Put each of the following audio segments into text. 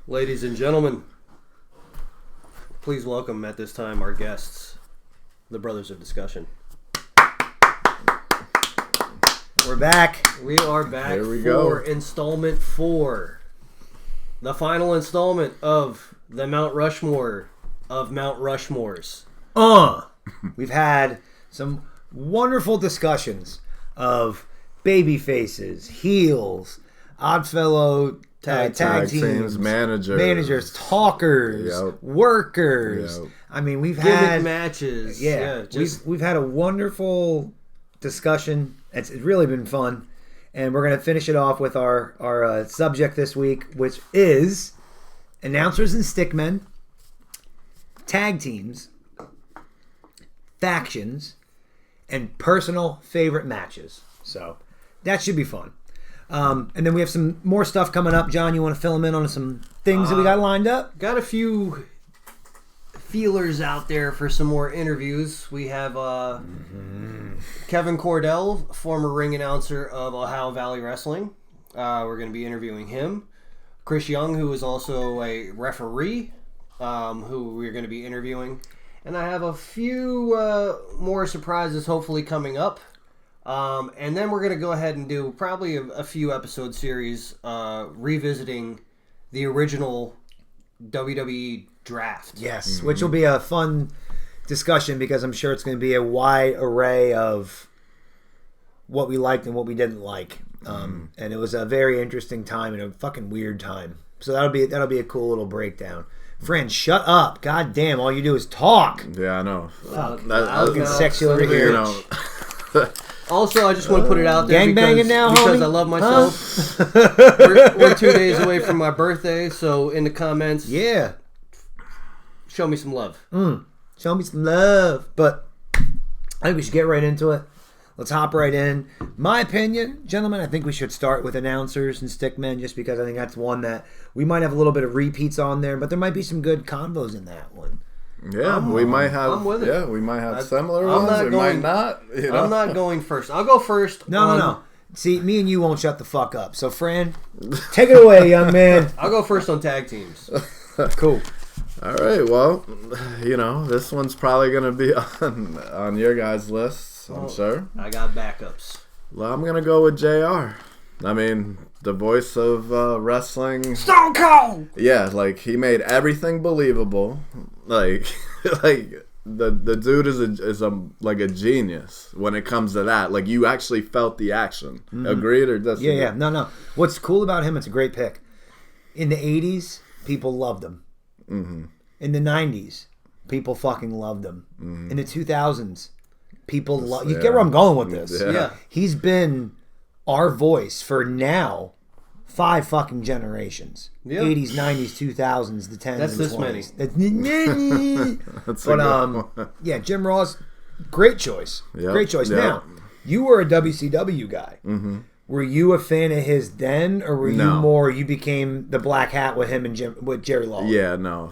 Ladies and gentlemen, please welcome at this time our guests, the Brothers of Discussion. We're back. We are back Here we for go. installment 4. The final installment of the Mount Rushmore of Mount Rushmores. We've had some wonderful discussions of baby faces, heels, Oddfellow tag teams, managers, talkers, workers. Yep. I mean, we've Gimmick had matches. we've had a wonderful discussion. It's really been fun, and we're gonna finish it off with our subject this week, which is announcers and stickmen, tag teams, factions, and personal favorite matches. So that should be fun. And then we have some more stuff coming up. John, you want to fill them in on some things that we got lined up? Got a few feelers out there for some more interviews. We have Kevin Cordell, former ring announcer of Ohio Valley Wrestling. We're going to be interviewing him. Chris Young, who is also a referee, who we're going to be interviewing. And I have a few more surprises hopefully coming up. And then we're going to go ahead and do probably a few episode series revisiting the original WWE draft. Yes, which will be a fun discussion because I'm sure it's going to be a wide array of what we liked and what we didn't like. And it was a very interesting time and a fucking weird time. So that'll be a cool little breakdown. Fran, shut up. God damn, all you do is talk. Yeah, I know. Fuck. Looking sexy over here. You know. Also, I just want to put it out there Gangbanging now, because homie? I love myself. We're 2 days away from my birthday, so in the comments, Yeah. show me some love. Show me some love. But I think we should get right into it. Let's hop right in. My opinion, gentlemen, I think we should start with announcers and stickmen just because I think that's one that we might have a little bit of repeats on there, but there might be some good combos in that one. Yeah, we might have. I'm with it. Yeah, we might have similar I'm ones. not We going- might not. You know? I'm not going first. I'll go first. No. See, me and you won't shut the fuck up. So, Fran, take it away, young man. I'll go first on tag teams. Cool. All right. Well, you know, this one's probably gonna be on your guys' lists. I'm sure. I got backups. Well, I'm gonna go with JR. I mean, the voice of wrestling. Stone Cold! Yeah, like he made everything believable. Like the dude is a genius when it comes to that. Like you actually felt the action. Agreed or disagree? Yeah. No. What's cool about him, it's a great pick. In the 80s, people loved him. Mm-hmm. In the 90s, people fucking loved him. In the 2000s, people love. You get where I'm going with this? Yeah. He's been our voice for now 5 fucking generations. Yep. 80s, 90s, 2000s, the 10s, That's and this 20s. many. That's But a good one. yeah, Jim Ross, great choice. Yep, Great choice. yep. Now, you were a WCW guy. Mm-hmm. Were you a fan of his then, or were you became the black hat with him and with Jerry Lawler? Yeah, no.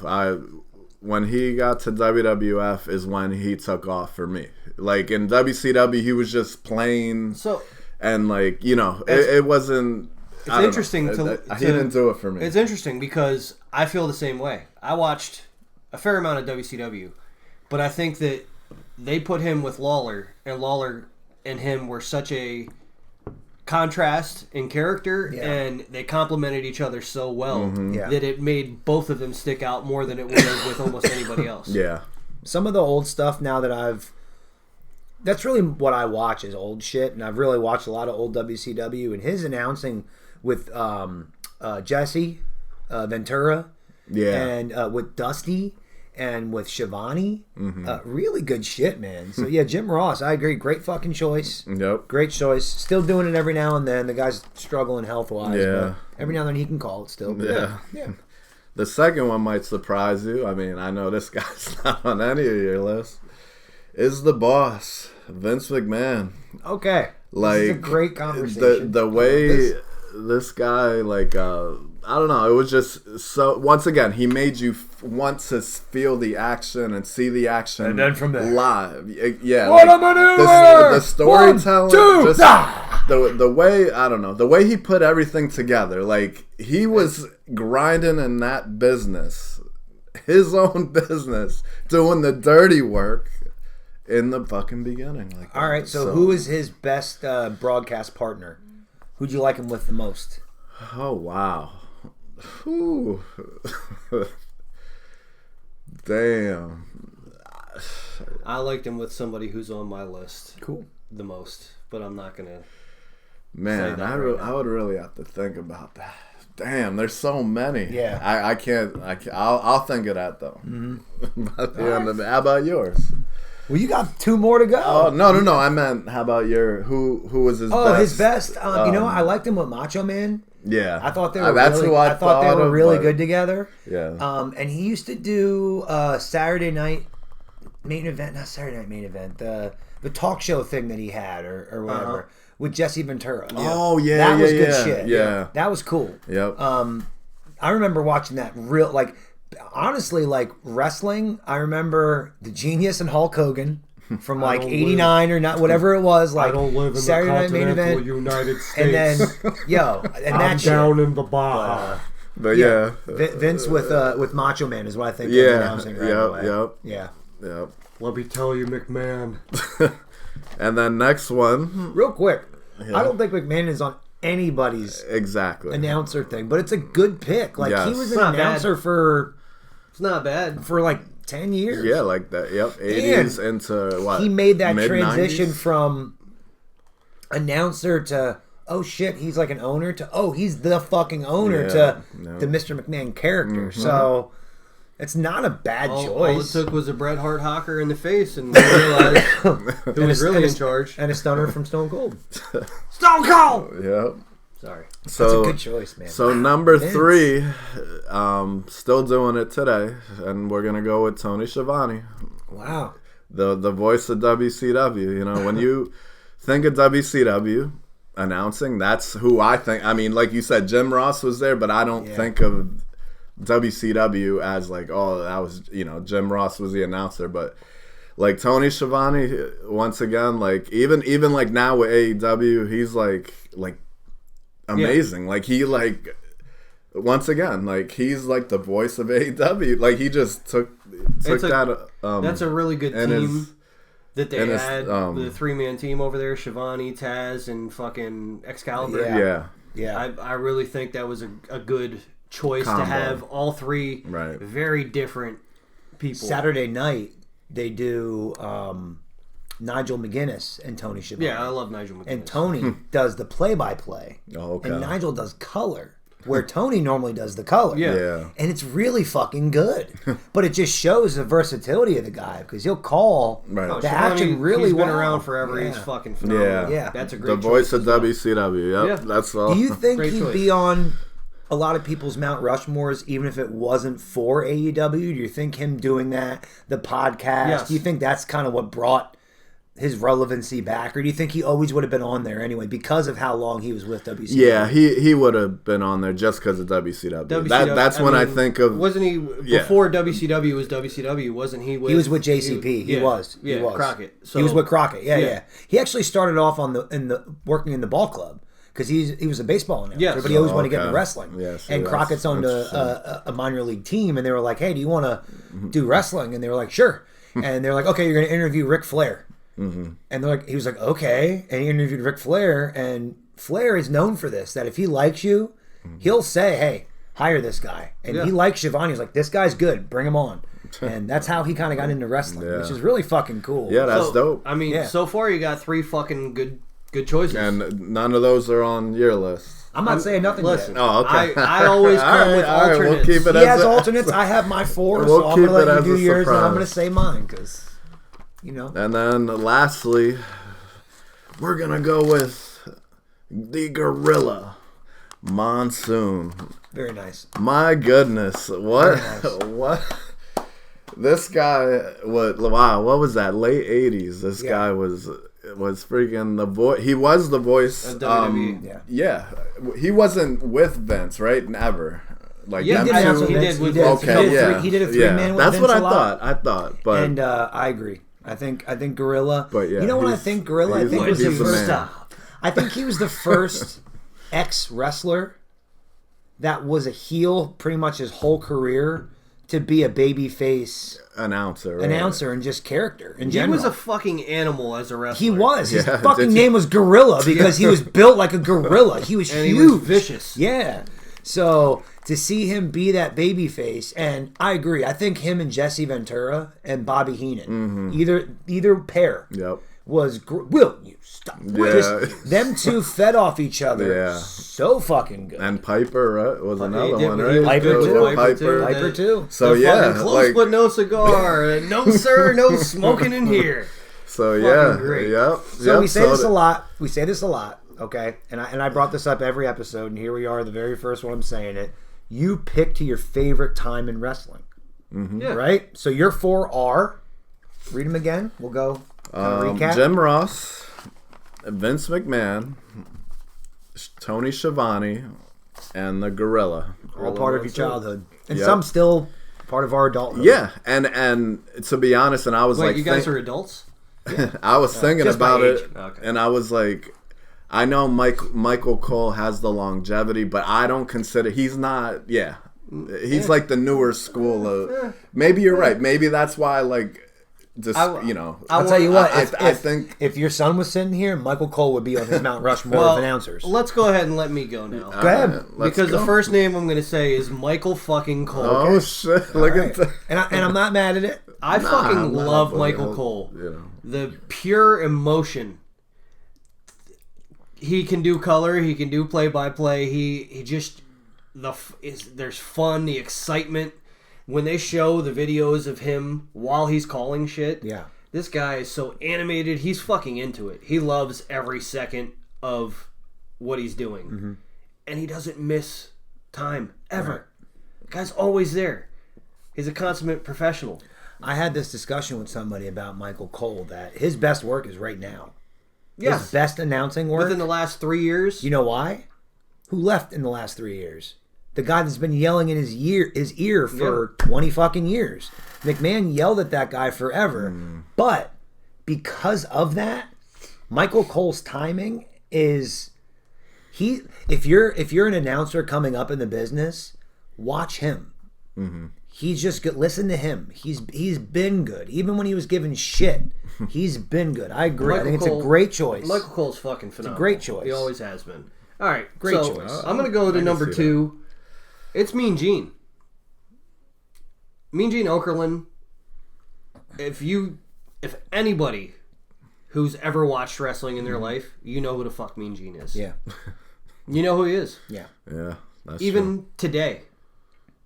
When he got to WWF is when he took off for me. Like in WCW, he was just plain. So And like it wasn't. it's interesting he didn't do it for me. It's interesting because I feel the same way. I watched a fair amount of WCW, but I think that they put him with Lawler, and Lawler and him were such a contrast in character, and they complemented each other so well that it made both of them stick out more than it would have with almost anybody else. Yeah. Some of the old stuff now that that's really what I watch is old shit, and I've really watched a lot of old WCW, and his announcing with Jesse Ventura, and with Dusty, and with Shivani, really good shit, man. So yeah, Jim Ross, I agree, great fucking choice. Yep. Great choice. Still doing it every now and then. The guy's struggling health wise, Yeah. but every now and then he can call it still. But yeah. The second one might surprise you. I mean, I know this guy's not on any of your list. Is the boss, Vince McMahon. Okay. Like, this is a great conversation. The way this guy, like, I don't know, it was just so, once again, he made you want to feel the action and see the action And then from there. live. Yeah. What like, a maneuver! the storytelling. 1, 2, just, the way, I don't know, the way he put everything together, like he was grinding in that business, his own business, doing the dirty work in the fucking beginning. Like, all right, so who is his best broadcast partner? Who'd you like him with the most? Oh wow. Whew. Damn. I liked him with somebody who's on my list. Cool. The most, but I'm not gonna. Man, I would really have to think about that. Damn, there's so many. Yeah. I can't. I'll think of that though. Mm-hmm. How about yours? Well, you got 2 more to go. Oh no! I meant, how about your who was his best? Oh, his best. You know, I liked him with Macho Man. Yeah, I thought they were. That's really, who I thought they were really good together. Yeah. And he used to do Saturday night main event, not Saturday night main event. The talk show thing that he had, or whatever, with Jesse Ventura. Oh yeah, that was good shit. Yeah, that was cool. Yep. I remember watching that honestly, like wrestling. I remember the Genius and Hulk Hogan from like '89 or not, whatever it was. Like I don't live in Saturday the night main event, United States. and then and I'm that down shit. in the bar. But yeah, Vince with Macho Man is what I think. Yeah. Of announcing right away. Yep. Let me tell you, McMahon. And then next one, Real quick, I don't think McMahon is on anybody's exactly. announcer thing, but it's a good pick. Like he Yes. was It's an not announcer It's not bad. for like 10 years. Yeah, like that. Yep, 80s into what? He made that mid-90s? transition from announcer to he's like an owner to he's the fucking owner to the Mr. McMahon character. Mm-hmm. So it's not a bad All it choice. took was a Bret Hart hocker in the face, and we realized who was really in charge. And a stunner from Stone Cold. Stone Cold. Yep. Sorry. So That's a good choice, man. So number Vince. 3, still doing it today, and we're gonna go with Tony Schiavone, Wow. the voice of WCW. You know, when you think of WCW announcing, that's who I think. I mean, like you said, Jim Ross was there, but I don't think of WCW as like, oh, that was, Jim Ross was the announcer. But like Tony Schiavone, once again, like even like now with AEW, he's like amazing. Like he once again, like he's like the voice of AEW. Like he just took that. That's a really good team that they had. The 3-man team over there: Schiavone, Taz, and fucking Excalibur. Yeah. I really think that was a good choice to have all 3 very different people. Saturday night, they do Nigel McGuinness and Tony Schiavone. Yeah, I love Nigel McGuinness. And Tony does the play-by-play. Oh, okay. And Nigel does color, where Tony normally does the color. Yeah. And it's really fucking good. But it just shows the versatility of the guy, because he'll call the action really he's well. been around forever. He's fucking phenomenal. Yeah. That's a great The voice choice of WCW. Yep. That's all. Do you think Great he'd choice. be on a lot of people's Mount Rushmores, even if it wasn't for AEW? Do you think him doing that, the podcast, Yes. do you think that's kind of what brought his relevancy back? Or do you think he always would have been on there anyway because of how long he was with WCW? Yeah, he would have been on there just because of WCW. That's when I think of. Wasn't he before WCW was WCW? Wasn't he? He was with JCP. He was. Crockett. So he was with Crockett. Yeah. He actually started off working in the ball club, because he was a baseball announcer, but he always wanted to get into wrestling. Yeah, and Crockett's owned a minor league team, and they were like, "Hey, do you want to do wrestling?" And they were like, "Sure." And they're like, "Okay, you're going to interview Ric Flair." And he was like, "Okay." And he interviewed Ric Flair, and Flair is known for this, that if he likes you, he'll say, "Hey, hire this guy." And he likes Schiavone. He's like, "This guy's good. Bring him on." And that's how he kind of got into wrestling, which is really fucking cool. Yeah, that's dope. I mean, so far you got 3 fucking good choices, And none of those are on your list. I'm not saying nothing listen, yet. Oh, okay. I always come with alternates. We'll keep it He has alternates. I have my 4, We'll so I'm going to keep it let you as do a yours, and surprise. I'm going to say mine, because, And then lastly, we're going to go with the Gorilla Monsoon. Very nice. My goodness. What? Very nice. What? This guy, what was that? Late 80s. This guy was freaking the voice. He was the voice. WWE. Yeah. He wasn't with Vince, right? Never. Like Yeah, them he two- did with Okay, Vince. yeah. He did a 3-man with That's Vince what I a lot. thought. But And I agree. I think Gorilla. But yeah, you know what I he's- think Gorilla? I think he's was the the first. man. I think he was the first ex-wrestler that was a heel pretty much his whole career to be a babyface announcer and just character in He general. was a fucking animal as a wrestler. He was. His Yeah, fucking name was Gorilla because he was built like a gorilla. He was and huge. he was vicious. Yeah. So to see him be that babyface, and I agree. I think him and Jesse Ventura and Bobby Heenan, either pair, Yep. was will you stop? Yeah. Just, them two fed off each other. Yeah. So fucking good. And Piper, right? Was another did, one, he right? was Piper good with too. Piper Piper too. So The yeah, fucking close like but no cigar. No sir, no smoking in here. so yeah, great. yep. So yep, we say this the- a lot. We say this a lot, okay? And I brought this up every episode, and here we are, the very first one I'm saying it. You pick to your favorite time in wrestling, Yeah. right? So your 4 are, read them again. We'll go recap. Jim Ross, Vince McMahon, Tony Schiavone, and the Gorilla. All part of your childhood, and Yep. some still part of our adulthood. Yeah, and to be honest, and I was Wait, like, you guys are adults? I was thinking just by about it, age. Okay. and I was like, I know Michael Cole has the longevity, but I don't consider he's not. Yeah, he's like the newer school of. Maybe you're right. Maybe that's why, like, just you know. I'll tell you what. I think if your son was sitting here, Michael Cole would be on his Mount Rushmore of announcers. Let's go ahead and let me go now. Go ahead. let's Because go. the first name I'm going to say is Michael fucking Cole. Oh shit! Look All right. at that. And I'm not mad at it. I fucking I'm not love up with Michael it. Cole. You know. The pure emotion. He can do color. He can do play-by-play. He just there's fun, the excitement when they show the videos of him while he's calling shit. Yeah. This guy is so animated. He's fucking into it. He loves every second of what he's doing, and he doesn't miss time ever. Guy's always there. He's a consummate professional. I had this discussion with somebody about Michael Cole that his best work is right now. His Yes, best announcing work. within the last 3 years. You know why? Who left in the last 3 years? The guy that's been yelling in his ear for 20 fucking years. McMahon yelled at that guy forever. But because of that, Michael Cole's timing is if you're an announcer coming up in the business, watch him. He's just good. Listen to him. He's been good. Even when he was given shit, he's been good. I agree. I think it's a great choice. Michael Cole's fucking phenomenal. great choice. He always has been. All right, Great so choice. I'm gonna go to can number see 2. It's Mean Gene. Mean Gene Okerlund. If anybody who's ever watched wrestling in their life, you know who the fuck Mean Gene is. Yeah. You know who he is. Yeah. Yeah, that's Even true. today,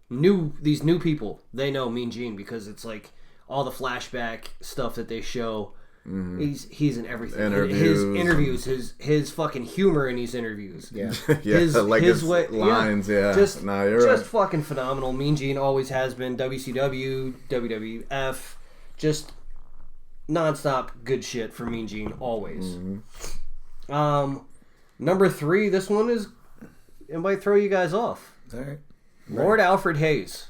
these new people, they know Mean Gene because it's like all the flashback stuff that they show. He's in everything. His interviews, his fucking humor in these interviews. Yeah. Yeah, like his way, lines. Yeah, just no, you're just right. fucking phenomenal. Mean Gene always has been. WCW, WWF, just nonstop good shit for Mean Gene always. Number 3, this one is it might throw you guys off. All right. Lord Alfred Hayes.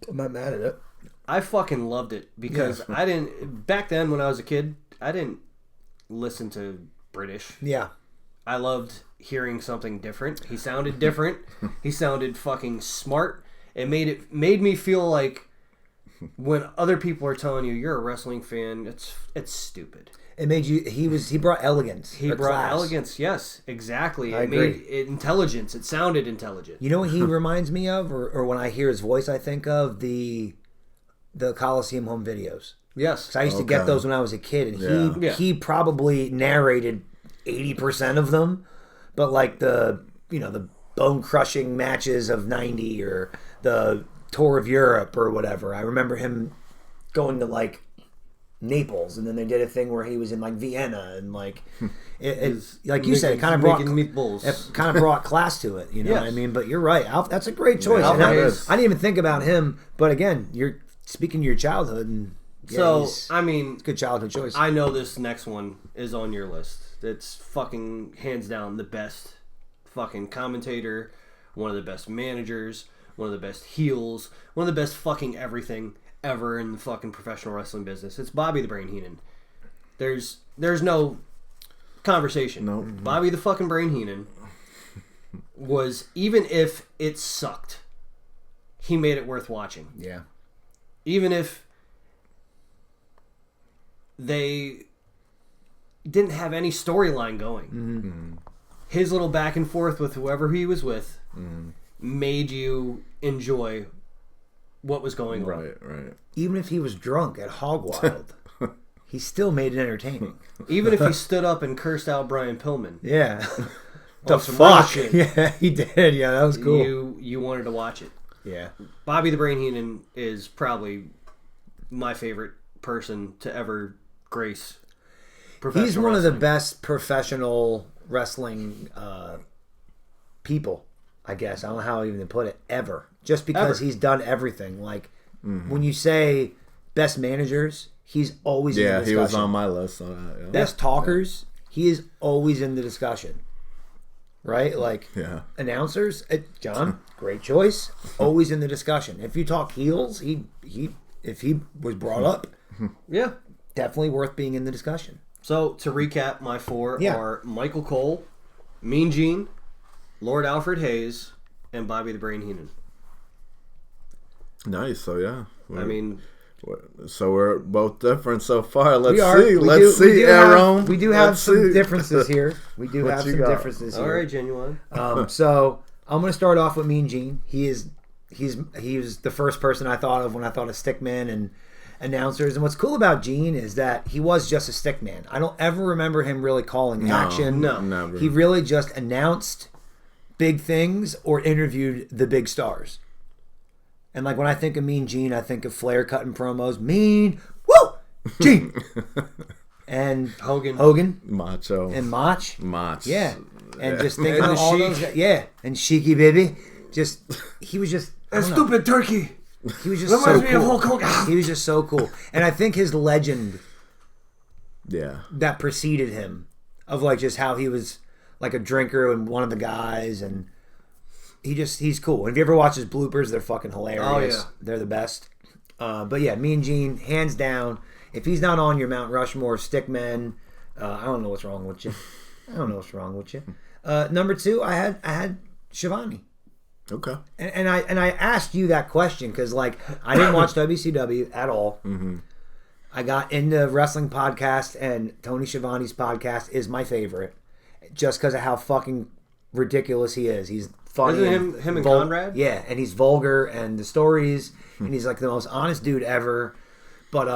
I'm not mad at it. I fucking loved it because I didn't back then when I was a kid. I didn't listen to British. Yeah. I loved hearing something different. He sounded different. He sounded fucking smart. It made me feel like when other people are telling you you're a wrestling fan, it's stupid. It made you. He brought elegance. He or brought class. elegance. Yes, exactly. I It made agree. it intelligence. It sounded intelligent. You know what he reminds me of, or when I hear his voice, I think of the Coliseum home videos. Yes. 'Cause I used to get those when I was a kid, and Yeah. he probably narrated 80% of them, but like the bone crushing matches of '90 or the tour of Europe or whatever. I remember him going to like Naples, and then they did a thing where he was in like Vienna, and like like you said, it kind of brought making meatballs. it kind of brought class to it. You know Yes. what I mean? But you're right, Alf. That's a great choice. Yeah, And I Alfred is. didn't even think about him, but again, you're speaking to your childhood, and So he's I mean, a good childhood choice. I know this next one is on your list. It's fucking hands down the best fucking commentator, one of the best managers, one of the best heels, one of the best fucking everything ever in the fucking professional wrestling business. It's Bobby the Brain Heenan. There's no conversation. No. Bobby the fucking Brain Heenan was, even if it sucked, he made it worth watching. Yeah. Even if they didn't have any storyline going. Mm-hmm. His little back and forth with whoever he was with made you enjoy what was going on. Right. Even if he was drunk at Hog Wild, he still made it entertaining. Even if he stood up and cursed out Brian Pillman. Yeah. The fuck? Yeah, he did. Yeah, that was cool. You wanted to watch it. Yeah. Bobby the Brain Heenan is probably my favorite person to ever grace professional He's one of the wrestling. best professional wrestling people, I guess. I don't know how even to put it, ever. Just because he's done everything. Like, when you say best managers, he's always in the discussion. Yeah, he was on my list. Best talkers, he is always in the discussion. Right? Like, announcers, John, great choice. Always in the discussion. If you talk heels, if he was brought up, Yeah. definitely worth being in the discussion. So, to recap, my four are Michael Cole, Mean Gene, Lord Alfred Hayes, and Bobby the Brain Heenan. Nice. So yeah. I mean, so we're both different so far. Let's We are. see. We Let's do- we see, do have- Aaron. We do have Let's some see. differences here. We do What have you some got? differences here. all right, Genuine. So I'm going to start off with Mean Gene. He was the first person I thought of when I thought of stickman and announcers. And what's cool about Gene is that he was just a stickman. I don't ever remember him really calling action. No. Never. He really just announced big things or interviewed the big stars. And like when I think of Mean Gene, I think of Flair cutting promos. Mean, woo, Gene, and Hogan, Macho, and Mach. Yeah. And just thinking And of the all Sheik. those guys. Yeah, and Sheiky baby. He was just I don't know. stupid turkey. He was just so Reminds me of cool. Hulk Hogan. He was just so cool. And I think his legend Yeah. that preceded him of like just how he was like a drinker and one of the guys, and he's cool. And if you ever watch his bloopers, they're fucking hilarious. Oh, yeah. They're the best. But yeah, Mean Gene, hands down. If he's not on your Mount Rushmore of stickmen, I don't know what's wrong with you. Number two, I had Shivani. Okay. And I asked you that question because like I didn't watch WCW at all. Mm-hmm. I got into wrestling podcast, and Tony Schiavone's podcast is my favorite, just because of how fucking ridiculous he is. He's funny. Isn't him and Conrad? Yeah, and he's vulgar, and the stories, and he's like the most honest dude ever. But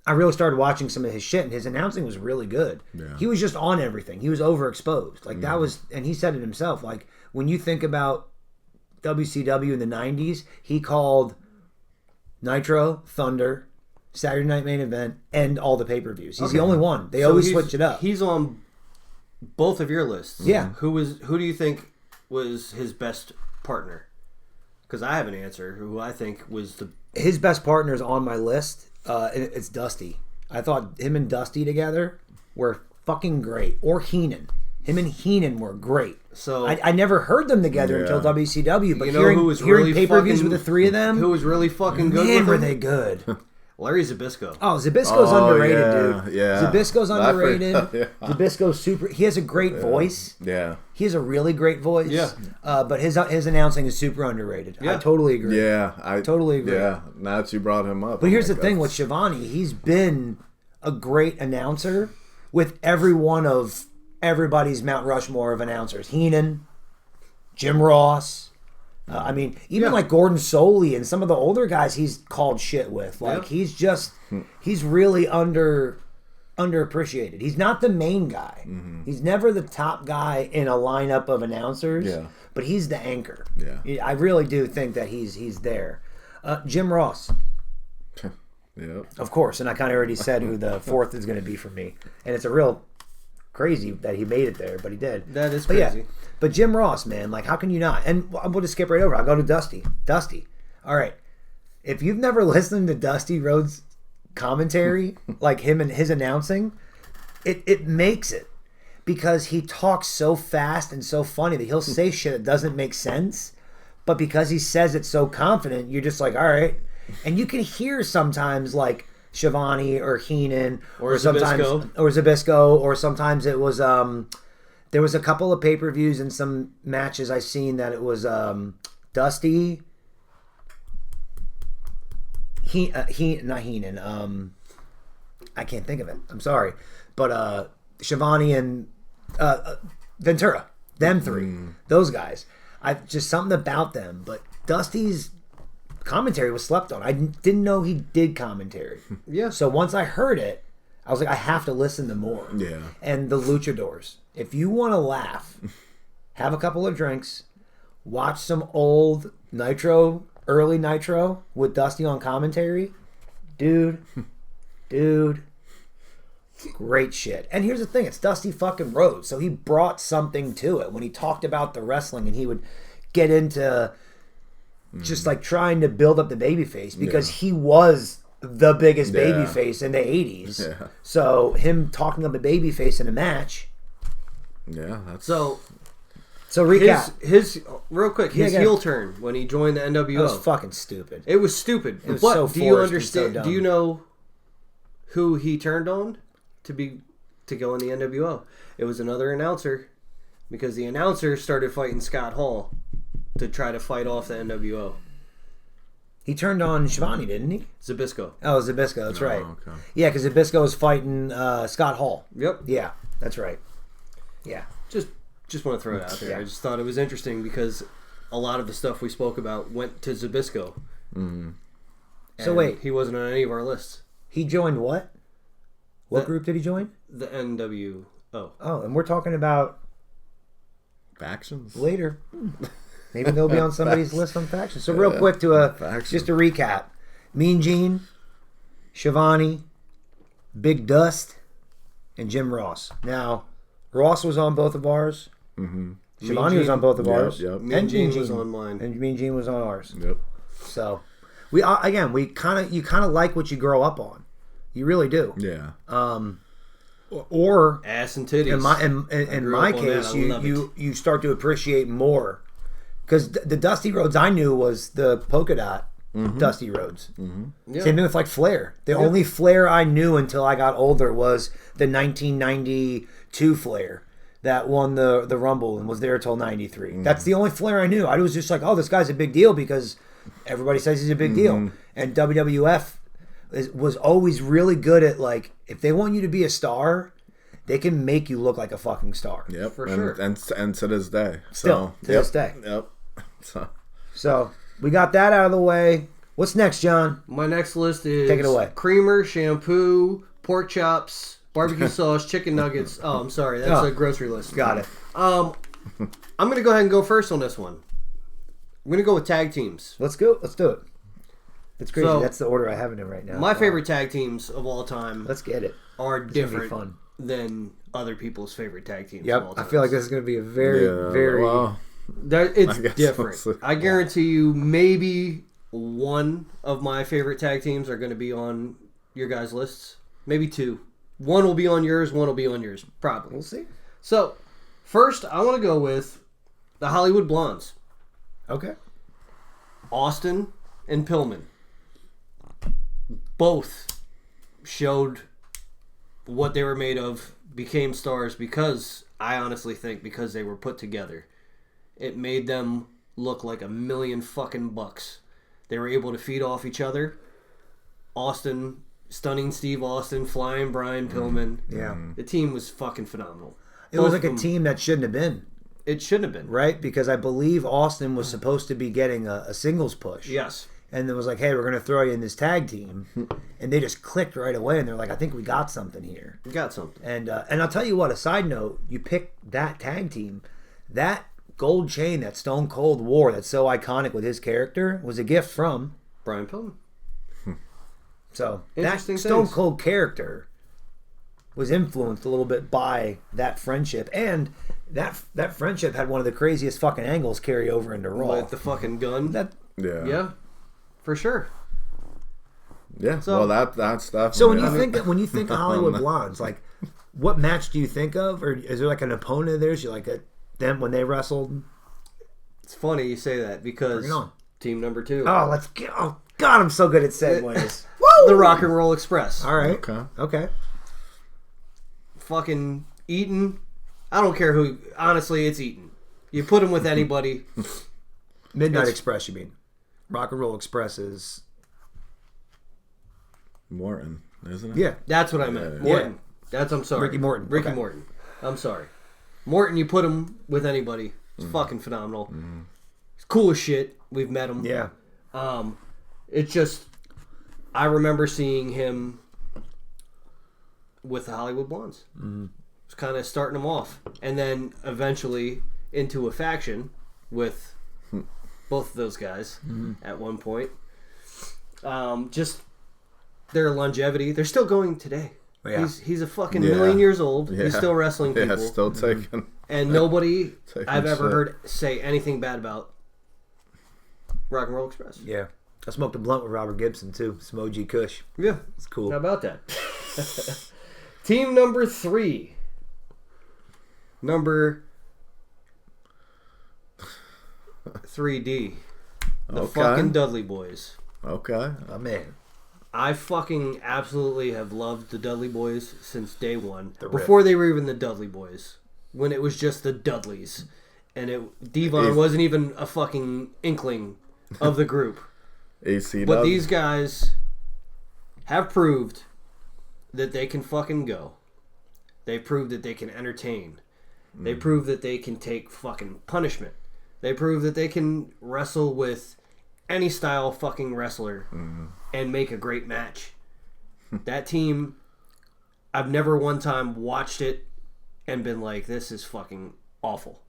I really started watching some of his shit, and his announcing was really good. Yeah. He was just on everything. He was overexposed. Like that was, and he said it himself. Like when you think about WCW in the 90s, he called Nitro, Thunder, Saturday Night Main Event, and all the pay-per-views. He's the only one. They always switch it up. He's on both of your lists. Yeah. Who do you think was his best partner? Because I have an answer. Who I think was His best partner is on my list. It's Dusty. I thought him and Dusty together were fucking great. Or Heenan. Him and Heenan were great. So I never heard them together Yeah. until WCW, but You know hearing, who was hearing really pay-per-views fucking- with the three of them, who was really fucking good. man, with were him? they good. Larry Zbyszko. Oh, Zabisco's underrated, yeah, dude. yeah. Zabisco's I underrated. forgot, yeah. Zabisco's super. He has a great voice. Yeah. He has a really great voice. Yeah. But his announcing is super underrated. I Yeah. totally agree. Yeah. I Totally agree. Yeah. Now that you brought him up. But here's the like, thing with Shivani, he's been a great announcer with every one of everybody's Mount Rushmore of announcers. Heenan, Jim Ross. I mean, even like Gordon Soley and some of the older guys he's called shit with. Like he's really underappreciated. He's not the main guy. Mm-hmm. He's never the top guy in a lineup of announcers. Yeah. But he's the anchor. Yeah. I really do think that he's there. Jim Ross. Yeah. Of course, and I kind of already said who the fourth is going to be for me. And it's a real crazy that he made it there, but he did. That is But crazy. yeah, but Jim Ross, man, like how can you not? And I'm going to skip right over. I'll go to Dusty. Dusty. All right. If you've never listened to Dusty Rhodes' commentary, like him and his announcing, it makes it. Because he talks so fast and so funny that he'll say shit that doesn't make sense. But because he says it so confident, you're just like, all right. And you can hear sometimes like Shivani or Heenan Or sometimes Zabisco, or sometimes it was there was a couple of pay-per-views and some matches I seen that it was Dusty not Heenan, I can't think of it. I'm sorry. But Shivani and Ventura, them three, those guys. Just something about them. But Dusty's commentary was slept on. I didn't know he did commentary. Yeah. So once I heard it, I was like, I have to listen to more. Yeah. And the luchadors. If you want to laugh, have a couple of drinks, watch some old early Nitro with Dusty on commentary. Dude. Great shit. And here's the thing, it's Dusty fucking Rhodes, so he brought something to it when he talked about the wrestling, and he would get into just like trying to build up the babyface because he was the biggest babyface in the 80s. Yeah. So him talking up a babyface in a match. Yeah, that's So recap. his real quick, his Yeah, heel turn when he joined the NWO. That was fucking stupid. It was stupid. was But so do you forced and so understand? dumb. Do you know who he turned on to go in the NWO? It was another announcer, because the announcer started fighting Scott Hall to try to fight off the NWO. He turned on Shivani, didn't he? Zabisco. Oh, Zabisco, that's right. okay. Yeah, because Zabisco was fighting Scott Hall. Yep. Yeah, that's right. Yeah. Just want to throw it out there. Yeah. I just thought it was interesting because a lot of the stuff we spoke about went to Zabisco. Mm-hmm. So wait, he wasn't on any of our lists. he joined what? What group did he join? The NWO. Oh, and we're talking about factions. later. Maybe they'll be on somebody's list on factions. So real quick just to recap: Mean Gene, Shivani, Big Dust, and Jim Ross. Now, Ross was on both of ours. Mm-hmm. Shivani was on both of ours. Yep. Mean Gene was on mine. And Mean Gene was on ours. Yep. So you kind of like what you grow up on. You really do. Yeah. Or Ass and titties. in my up on case, that. I love you start to appreciate more, because the Dusty Rhodes I knew was the polka dot Dusty Rhodes. Mm-hmm. Yeah. Same thing with like Flair. The only Flair I knew until I got older was the 1992 Flair that won the Rumble and was there till 93. Mm-hmm. That's the only Flair I knew. I was just like, oh, this guy's a big deal because everybody says he's a big deal. And WWF was always really good at, like, if they want you to be a star, they can make you look like a fucking star. Yep. For sure. And to this day. Still, to this day. Yep. So we got that out of the way. What's next, John? My next list is Take it away. creamer, shampoo, pork chops, barbecue sauce, chicken nuggets. Oh, I'm sorry. That's a grocery list. Got it. I'm going to go ahead and go first on this one. I'm going to go with tag teams. Let's go. Let's do it. It's crazy. So, That's the order I have it in right now. My favorite tag teams of all time Let's get it. are It's gonna be different fun. than other people's favorite tag teams of Yep. all I time. feel like this is going to be a very, very. Well, It's I guess different. we'll see. I guarantee you maybe one of my favorite tag teams are going to be on your guys' lists. Maybe two. One will be on yours, one will be on yours. Probably. We'll see. So, first, I want to go with the Hollywood Blondes. Okay. Austin and Pillman. Both showed what they were made of, became stars because, I honestly think, because they were put together. It made them look like $1 million fucking bucks. They were able to feed off each other. Austin, stunning Steve Austin, flying Brian Pillman. Yeah. The team was fucking phenomenal. It was Both like a of them- team that shouldn't have been, It shouldn't have been. right? Because I believe Austin was supposed to be getting a singles push. Yes. And it was like, hey, we're going to throw you in this tag team. And they just clicked right away. And they're like, I think we got something here. We got something. And I'll tell you what, a side note, you pick that tag team, that gold chain that Stone Cold wore that's so iconic with his character was a gift from. Brian Pillman. So Interesting that Stone things. Cold character was influenced a little bit by that friendship. And that friendship had one of the craziest fucking angles carry over into Raw. With the fucking gun. yeah. For sure. Yeah. So- Well, that's definitely. So when you think of Hollywood Blondes, like, what match do you think of, or is there like an opponent of theirs you like them when they wrestled? It's funny you say that because Bring it on. team number 2. Oh, let's get. Oh God, I'm so good at segues. the Rock and Roll Express. All right. Okay. Fucking Eaton. I don't care who. Honestly, it's Eaton. You put him with anybody. Midnight Express, you mean? Rock and Roll Express is Morton, isn't it? Yeah. That's what I meant. Morton. I'm sorry. Ricky Morton. Ricky Okay. Morton. I'm sorry. Morton, you put him with anybody. It's fucking phenomenal. He's cool as shit. We've met him. Yeah. It's just, I remember seeing him with the Hollywood Blondes. It's kind of starting him off. And then eventually into a faction with both of those guys at one point. Just their longevity. They're still going today. Yeah. He's a fucking million years old. Yeah. He's still wrestling people. Yeah, still taking. And nobody Taking I've ever shit. heard say anything bad about Rock and Roll Express. Yeah. I smoked a blunt with Robert Gibson, too. Some OG Kush. Yeah. It's cool. How about that? Team number 3. Number 3D. The Okay. fucking Dudley Boys. Okay. Oh, man. I fucking absolutely have loved the Dudley Boys since day one. The Before they were even the Dudley Boys. When it was just the Dudleys. And Devon wasn't even a fucking inkling of the group. ECW. But these guys have proved that they can fucking go. They proved that they can entertain. They prove that they can take fucking punishment. They prove that they can wrestle with any style fucking wrestler and make a great match. That team, I've never one time watched it and been like, this is fucking awful.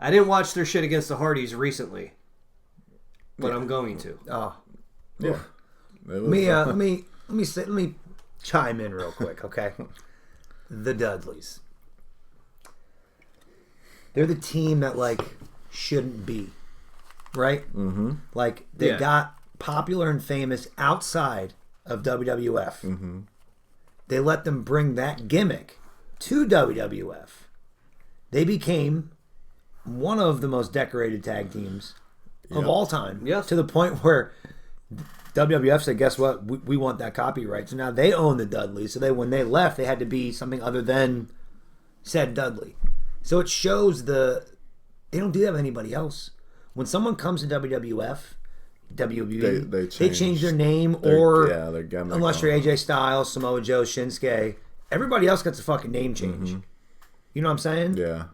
I didn't watch their shit against the Hardys recently, but I'm going to. Oh. Yeah. It Let was, me chime in real quick, okay? The Dudleys. They're the team that, like, shouldn't be. Right? Mm-hmm. Like, they got popular and famous outside of WWF. Mm-hmm. They let them bring that gimmick to WWF. They became one of the most decorated tag teams of all time. Yes. To the point where WWF said, guess what? We want that copyright. So now they own the Dudleys. So when they left, they had to be something other than said Dudley. So it shows they don't do that with anybody else. When someone comes to WWF, WWE, they change their name their gimmick unless you're AJ Styles, Samoa Joe, Shinsuke, everybody else gets a fucking name change. You know what I'm saying? yeah.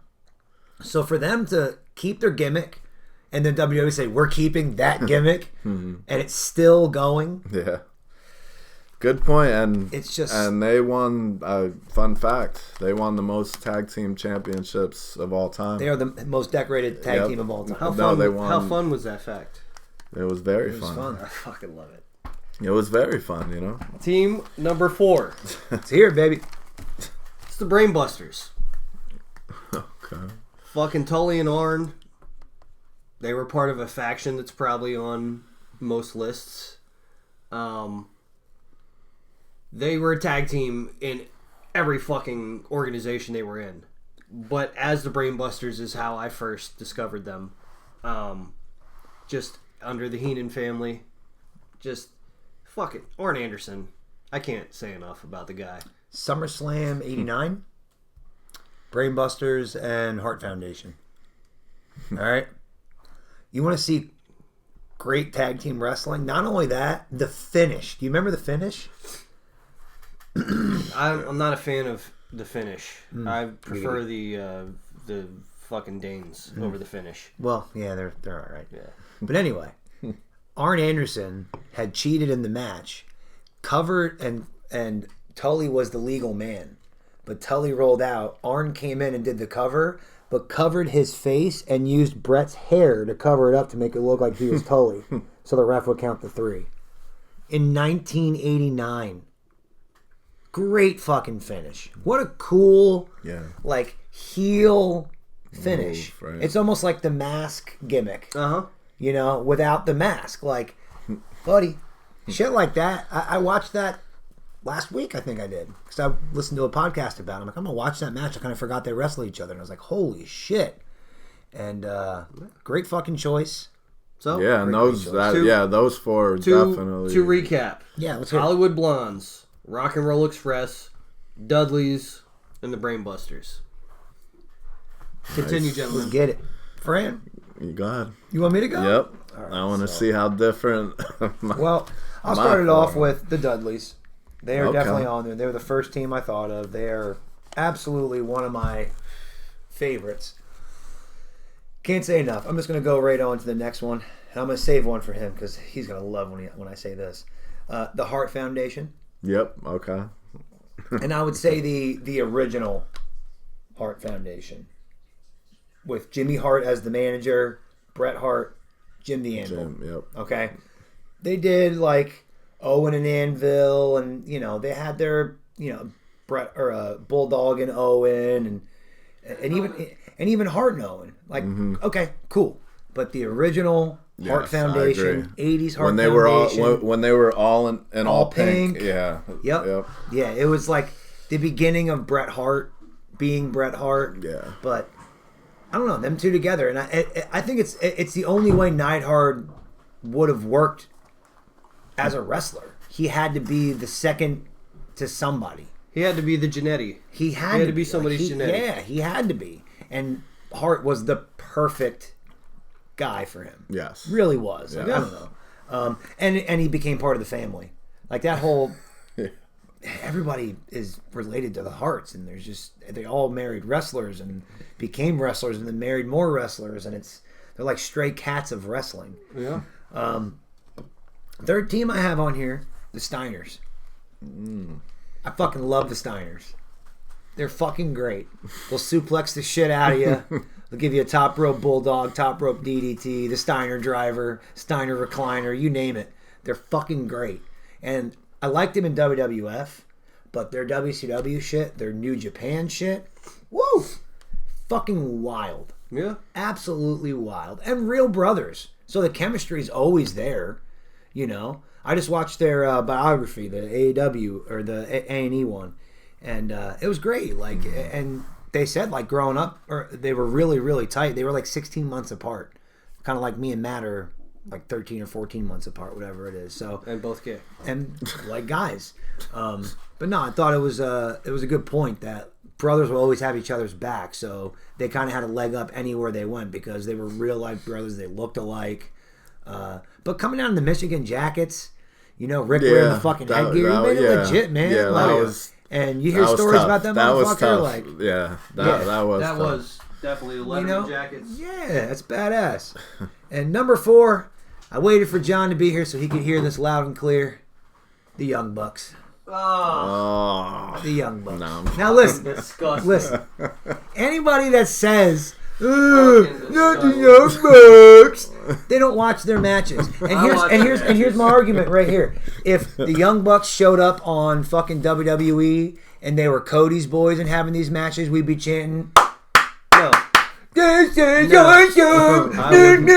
So for them to keep their gimmick and then WWE say, we're keeping that gimmick and it's still going. Yeah. Good point. And It's just... and they won, fun fact, they won the most tag team championships of all time. They are the most decorated tag team of all time. How fun was that fact? It was very It was fun. I fucking love it. It was very fun, you know? Team number 4. It's here, baby. It's the Brainbusters. Okay. Fucking Tully and Arn. They were part of a faction that's probably on most lists. They were a tag team in every fucking organization they were in. But as the Brainbusters is how I first discovered them. Just under the Heenan family. Just fucking Arn Anderson. I can't say enough about the guy. SummerSlam 89, Brainbusters, and Heart Foundation. All right? You want to see great tag team wrestling? Not only that, the finish. Do you remember the finish? I'm not a fan of the finish. I prefer the fucking Danes over the finish. Well, yeah, they're all right. Yeah. But anyway, Arn Anderson had cheated in the match, covered, and Tully was the legal man. But Tully rolled out. Arn came in and did the cover, but covered his face and used Brett's hair to cover it up to make it look like he was Tully. So the ref would count the 3. In 1989. Great fucking finish. What a cool, like, heel finish. Move, right. It's almost like the mask gimmick. Uh-huh. You know, without the mask. Like, buddy, shit like that. I watched that last week, I think I did. Because I listened to a podcast about it. I'm like, I'm going to watch that match. I kind of forgot they wrestled each other. And I was like, holy shit. And great fucking choice. So Yeah, and those those four definitely. To recap, Yeah, let's hear it. Hollywood Blondes, Rock and Roll Express, Dudleys, and the Brainbusters. Continue, gentlemen. Let's get it. Fran, You go ahead. you want me to go? Yep. All I want to see how different. Well, I'll My start it off four. with the Dudleys. They are Okay. definitely on there. They were the first team I thought of. They are absolutely one of my favorites. Can't say enough. I'm just going to go right on to the next one. And I'm going to save one for him because he's going to love when I say this. The Hart Foundation. Yep. Okay. And I would say the original Hart Foundation. With Jimmy Hart as the manager, Bret Hart, Jim the Anvil. Yep. Okay? They did like Owen and Anvil, and they had their Bret or Bulldog and Owen, and even Hart and Owen. Like, okay, cool, but the original Hart Yes, I Foundation, agree. '80s Hart When they Foundation, were when they were all in all pink. Yeah. Yep. Yeah, it was like the beginning of Bret Hart being Bret Hart. Yeah. But I don't know, them two together, and I think it's the only way Neidhart would have worked as a wrestler. He had to be the second to somebody. He had to be the Genetti. He had to be somebody's Genetti. Yeah, he had to be. And Hart was the perfect guy for him. Yes. Really was. Like, Yeah. I don't know. And he became part of the family. Like that whole everybody is related to the Harts, and they all married wrestlers and became wrestlers and then married more wrestlers, and they're like stray cats of wrestling. Yeah. Third team I have on here, the Steiners. I fucking love the Steiners. They're fucking great. They'll suplex the shit out of you. They'll give you a top rope bulldog, top rope DDT, the Steiner driver, Steiner recliner, you name it. They're fucking great. And I liked them in WWF, but their WCW shit, their New Japan shit, woo! Fucking wild. Yeah. Absolutely wild. And real brothers. So the chemistry's always there, I just watched their biography, the AEW or the A&E one, and it was great. Like, and they said like growing up, or they were really really tight. They were like 16 months apart, kind of like me and Matt are like 13 or 14 months apart, whatever it is. So And both gay. and like guys, but no, I thought it was a good point that brothers will always have each other's back. So they kind of had a leg up anywhere they went because they were real life brothers. They looked alike. But coming down in the Michigan jackets, Rick wearing the fucking headgear, he made it legit, man. Yeah, like, that was. and you hear That was stories tough. about that That was motherfucker, tough. like, That was. That tough. was definitely the Letterman jackets. yeah, that's badass. And number 4, I waited for John to be here so he could hear this loud and clear. The Young Bucks. Oh. The Young Bucks. No. Now listen, Disgusting. listen. Anybody that says Fucking not the disgusting. Young Bucks, they don't watch their matches. And watch their here's my argument right here. If the Young Bucks showed up on fucking WWE and they were Cody's boys and having these matches, we'd be chanting, No. "This is No. your show."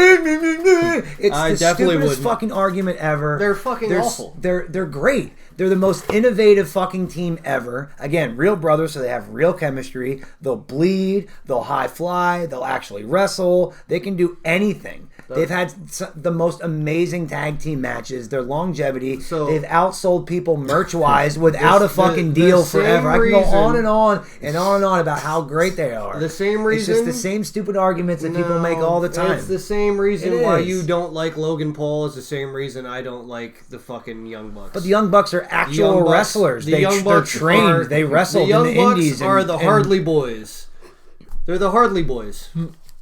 It's I the definitely stupidest wouldn't. fucking argument ever. They're fucking awful. They're great. They're the most innovative fucking team ever. Again, real brothers, so they have real chemistry. They'll bleed. They'll high fly. They'll actually wrestle. They can do anything. They've had the most amazing tag team matches. Their longevity. So- they've outsold people merch-wise without a The- fucking the deal same forever. I can go reason- on and on and on and on about how great they are. The same It's just reason- the same stupid arguments that people make all the time. It's the same reason It why is. you don't like Logan Paul is the same reason I don't like the fucking Young Bucks. But the Young Bucks are The actual Young Bucks- wrestlers. the They're Young Bucks trained. are- They wrestled The Young in the Bucks indies. are the Hardley Boys. They're the Hardley Boys.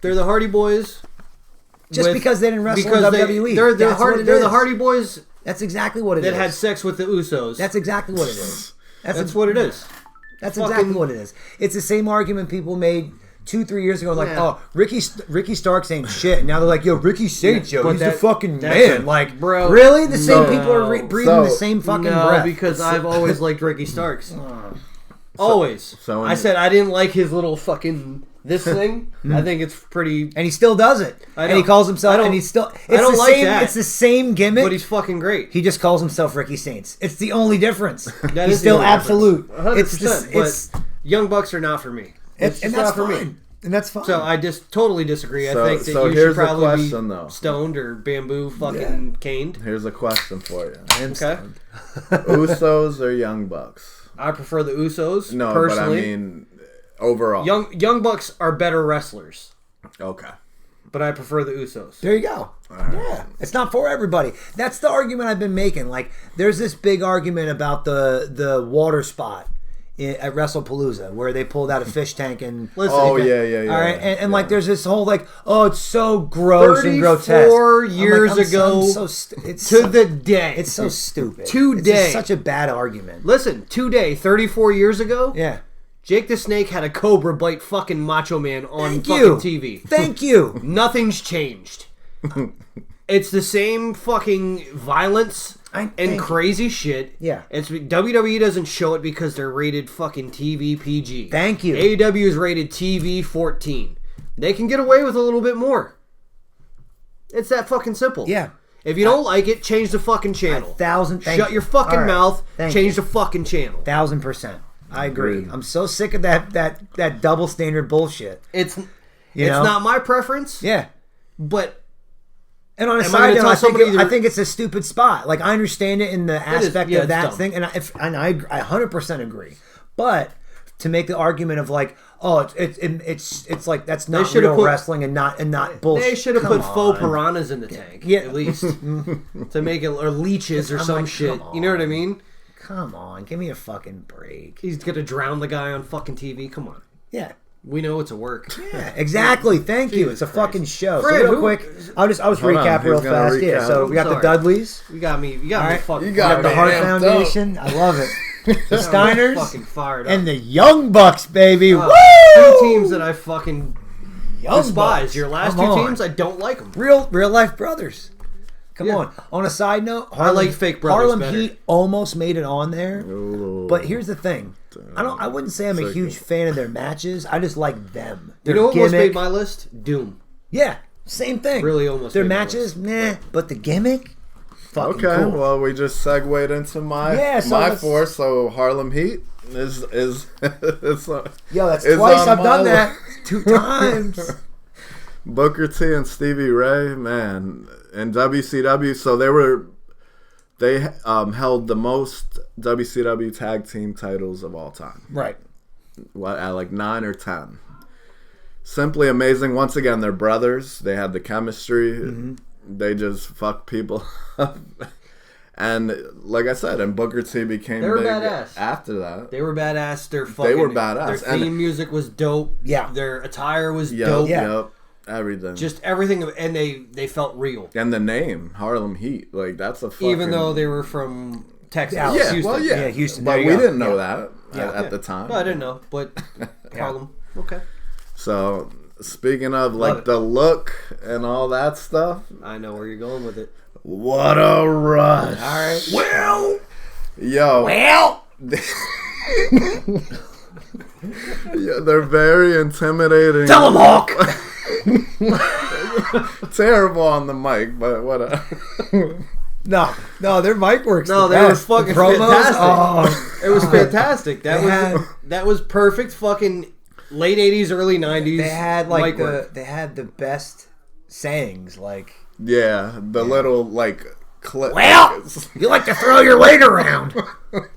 They're the Hardy Boys. Just because they didn't wrestle in because WWE. They're That's what it the is. Hardy Boys That's exactly what it that is. had sex with the Usos. That's exactly what it is. That's what it is. That's fucking- exactly what it is. It's the same argument people made 2-3 years ago. Like, Yeah. oh, Ricky Starks ain't shit. And now they're like, yo, Ricky Saints, yo, But he's the that- fucking that's man. a- Like, bro, really? The same no. people are breathing the same fucking No, breath. because I've always liked Ricky Starks. Always. so when- I said I didn't like his little fucking this thing. I think it's pretty, And he still does it. I And he don't- calls himself, I don't- and he's still. I don't the like same, that. It's the same gimmick. but he's fucking great. He just calls himself Ricky Saints. It's the only difference. That He's is still the only absolute. difference. 100%. It's but Young Bucks are not for me. It's and just that's not for fine. me. And that's fine. So I just totally disagree. So- I think that so you here's should the probably question, be though. stoned or bamboo fucking caned. Here's a question for you: I am Okay. stoned. Usos or Young Bucks? I prefer the Usos. No, personally. but I mean overall. Young Bucks are better wrestlers, Okay. but I prefer the Usos. There you go. Yeah, it's not for everybody. That's the argument I've been making. Like, there's this big argument about the water spot at WrestlePalooza where they pulled out a fish tank and Listen, Oh okay. yeah. all right, and like there's this whole like, oh, it's so gross and grotesque. 34 I'm like, years ago it's to the day. it's so stupid. Today. It's just such a bad argument. Listen, today, 34 years ago, Yeah. Jake the Snake had a cobra bite fucking Macho Man on Thank fucking you. TV. Thank you. Nothing's changed. It's the same fucking violence and thank you. crazy shit. Yeah. It's WWE doesn't show it because they're rated fucking TV PG. Thank you. AEW is rated TV 14. They can get away with a little bit more. It's that fucking simple. Yeah. If you don't like it, change the fucking channel. Thank Shut you. your fucking All right. mouth. Thank Change you. the fucking channel. 1,000%. I agree. Agreed. I'm so sick of that double standard bullshit. It's You know? not my preference. Yeah. But And on a Am I side gonna note, tell I think, somebody I think it's a stupid spot. Like, I understand it in the is. aspect Yeah, of it's that dumb. thing, and I 100% agree. But to make the argument of like, oh, it's like that's not should've real put- wrestling and not bullshit. they should have Come put faux on. piranhas in the tank. Yeah. At least. To make it, or leeches or I'm some like, shit. come You know what I mean? Come on, give me a fucking break. He's gonna drown the guy on fucking TV. Come on. Yeah. We know it's a work. Yeah, exactly. Thank you. Jesus It's a Christ. fucking show. Fred, so real who- quick, I'll just Hold on, recap he's real gonna fast. Yeah, recap. so we got the Sorry. Dudleys. You got me Alright. fucking. You We got got the me Hart amped up. Foundation. I love it. The got me Steiners fucking fired up. and the Young Bucks, baby. Woo! Two teams that I fucking Young despise. Bucks. Your last Come two on. teams, I don't like them. real life brothers. Come Yeah. on. On a side note, I like fake brothers Harlem better. Heat almost made it on there. Ooh. But here's the thing. I wouldn't say I'm a huge fan of their matches. I just like them. You Their know what almost made gimmick. my list? Doom. Yeah, same thing. Really almost Their made my matches, nah. But the gimmick, fucking Okay, cool. well, we just segued into my Yeah, so my let's- four. So Harlem Heat is Yo, that's is twice on I've my done list. that. 2 times. Booker T and Stevie Ray, man, and WCW. So they held the most WCW tag team titles of all time. Right. What, at like 9 or 10. Simply amazing. Once again, they're brothers. They had the chemistry. They just fuck people up. And like I said, and Booker T became They were big badass. after that. They were badass. Their fucking, were badass. Their theme And- music was dope. Yeah. Their attire was Yep, dope. Yeah. yep, everything. Just everything, and they felt real. And the name Harlem Heat, like that's a fucking, Even though they were from Texas. Yeah, yeah, Houston. well, yeah, Yeah, Houston, But there you we go. didn't know Yeah. that at the time. No, I didn't know, but Harlem. Okay. So speaking of like it. the look and all that stuff, I know where you're going with it. what a rush! All right. Well, yo, yeah, they're very intimidating. Tell 'em, Hawk. Terrible on the mic, but whatever. No, their mic works. No, the they were best. The fucking promos, fantastic. oh, It was fantastic. That They had- that was perfect. Fucking late '80s, early '90s. they had like mic work. they had the best sayings. Like, Yeah, the little like clip. well, you like to throw your weight around.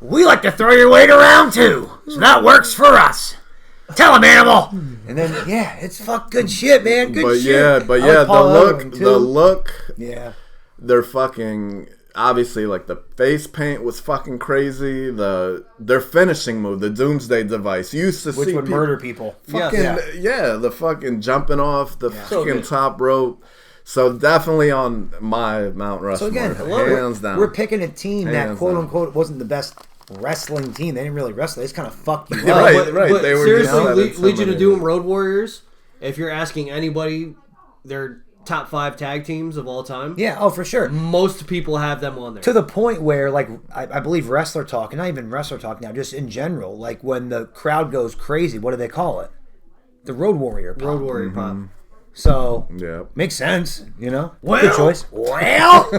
We like to throw your weight around too, so that works for us. Tell him, animal. And then it's fuck good shit, man. Good But shit. yeah, I like Paul Ellering, too. the look. Yeah. They're fucking obviously like the face paint was fucking crazy. Their finishing move, the Doomsday Device, you used to Which see would people murder people. Fucking Yeah. the fucking jumping off the So fucking good. top rope. So definitely on my Mount Rushmore, So again, hands down. we're picking a team that Hands quote down. unquote wasn't the best wrestling team. They didn't really wrestle. They just kind of fucked you up. Right, right. But They were seriously, just that Legion of intimidating. Doom, Road Warriors. If you're asking anybody, their top 5 tag teams of all time. Yeah, oh, for sure. Most people have them on there. To the point where, like, I believe Wrestler Talk, and not even Wrestler Talk now, just in general, like when the crowd goes crazy, what do they call it? The Road Warrior pop. Road Warrior pop. So, Yeah, makes sense, you know? Well- Good choice. Well!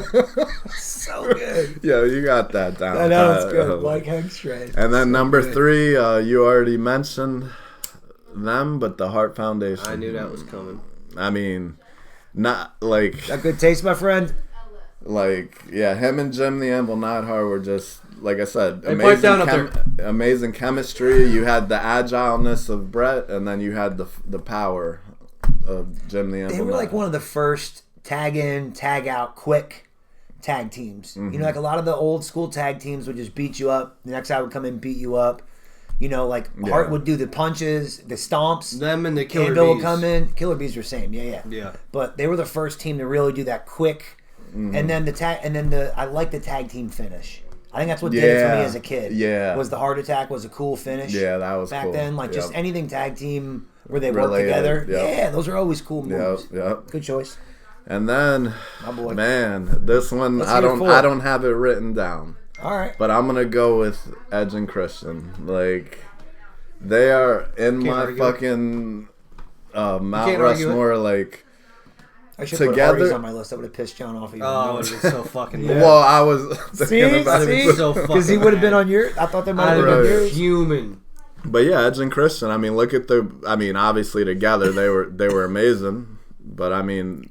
So good. yeah, you got that down. I know, it's good. Like Hank Stray. And then number 3, you already mentioned them, but the Hart Foundation. I knew that was coming. I mean, not like A good taste, my friend. him and Jim the Anvil Neidhart were just, like I said, pipe down up there. amazing chemistry. You had the agileness of Brett, and then you had the power of Jim the Anvil. They were like one of the first tag in, tag out, quick tag teams. You know, like a lot of the old school tag teams would just beat you up. The next guy would come in and beat you up. You know, like Hart would do the punches, the stomps. Them and the Killer Anvil Bees. would come in. Killer Bees were same, yeah. But they were the first team to really do that quick. And then I like the tag team finish. I think that's what did it for me as a kid. Yeah, was the Heart Attack was a cool finish. Yeah, that was back cool. then. Like just anything tag team where they work Related, together. yep. Yeah, those are always cool moves. Yep. Good choice. And then, My boy. man, this one Let's I hear don't four. I don't have it written down. All right. But I'm gonna go with Edge and Christian. Like, they are in my argue. fucking Mount can't argue Rushmore. Like, I should put together- Hardy's on my list. That would have pissed John off even Oh, more. it was so fucking Yeah. bad. well, I was See? thinking about That'd it. be so Because fucking he would have been mad. on your. I thought they might I'd have have been on been yours. human. But yeah, Edge and Christian. I mean, look at obviously together they were amazing. But I mean,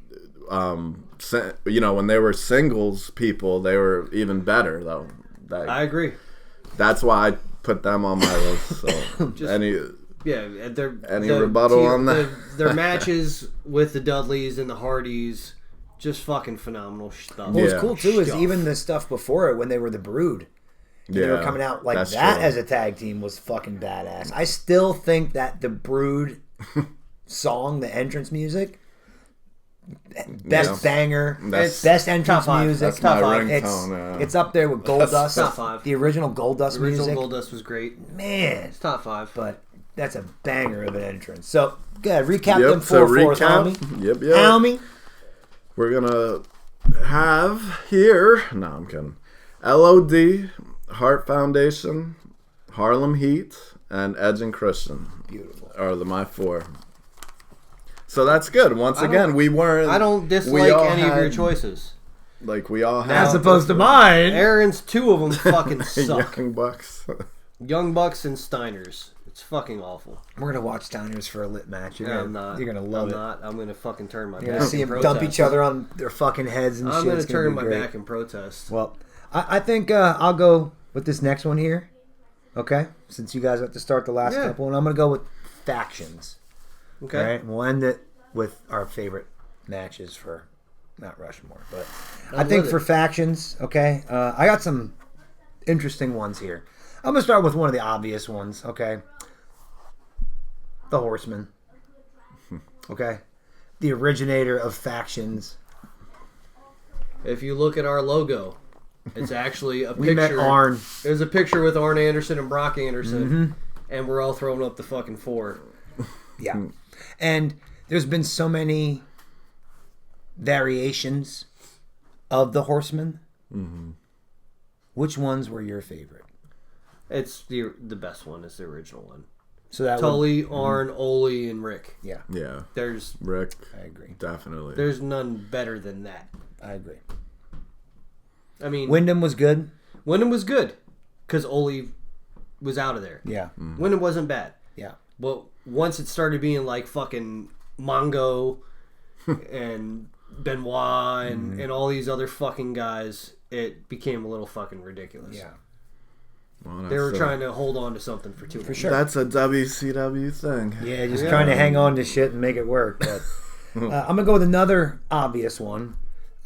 when they were singles people, they were even better though. I agree. That's why I put them on my list. So any rebuttal on that? Their matches with the Dudleys and the Hardys, just fucking phenomenal stuff. What was Yeah. cool too is Stuff. even the stuff before it when they were the Brood. They were coming out like that's that true. as a tag team was fucking badass. I still think that the Brood song, the entrance music, best Yeah. banger, That's- best entrance top five. music. That's my Top five. ringtone. Yeah. It's up there with Gold Dust. top five. The original Gold Dust The original music. Goldust was great. Man, It's top five. but that's a banger of an entrance. So, good. Recap Yep, them so for us, recap. homie. Yep. Homie. We're gonna have here. No, I'm kidding. LOD, Heart Foundation, Harlem Heat, and Edge and Christian Beautiful. are my four. So that's good. Once again, we weren't. I don't we dislike all any of your had- choices. Like we all As have. opposed to mine. Aaron's two of them fucking suck. Young Bucks. Young Bucks and Steiners. It's fucking awful. We're gonna watch Steiners for a lit match. You're No, gonna, I'm not. You're gonna love I'm it. not. I'm gonna fucking turn my You're back. gonna see and them dump protest. each other on their fucking heads and I'm shit. gonna It's gonna turn be my great. back and protest. Well, I think I'll go with this next one here. Okay, since you guys have to start the last Yeah. couple, and I'm gonna go with factions. Okay. All right, we'll end it with our favorite matches for Mount Rushmore. But I think with for it. factions, okay, I got some interesting ones here. I'm gonna start with one of the obvious ones. Okay, the Horsemen. Okay, the originator of factions. If you look at our logo, it's actually a We met picture. Arn. There's a picture with Arn Anderson and Brock Anderson, and we're all throwing up the fucking four. Yeah. And there's been so many variations of the Horsemen. Mm-hmm. Which ones were your favorite? It's the best one. Is the original one. So that Tully, Arn, Ole, and Rick. yeah, Yeah. There's Rick. I agree. Definitely. there's none better than that. I agree. I mean, Wyndham was good. Wyndham was good because Ole was out of there. Yeah. Wyndham wasn't bad. Yeah. But once it started being like fucking Mongo and Benoit and all these other fucking guys, it became a little fucking ridiculous. Yeah. Well, They were that's trying to hold on to something for too long. For sure. That's a WCW thing. Yeah, just Yeah. trying to hang on to shit and make it work. But I'm going to go with another obvious one.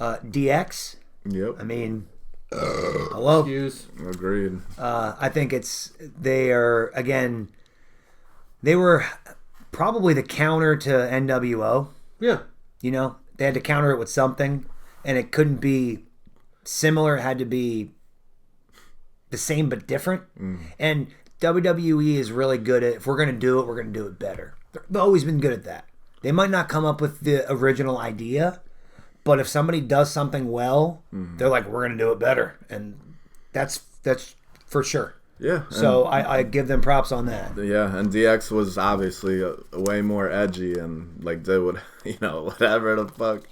DX. Yep. I mean, hello. Excuse. Agreed. I think they were probably the counter to NWO. Yeah. You know, they had to counter it with something, and it couldn't be similar. It had to be the same but different. And WWE is really good at, if we're going to do it, we're going to do it better. They've always been good at that. They might not come up with the original idea, but if somebody does something well, they're like, we're going to do it better. And that's for sure. Yeah. So I give them props on that. Yeah, and DX was obviously way more edgy and like did what whatever the fuck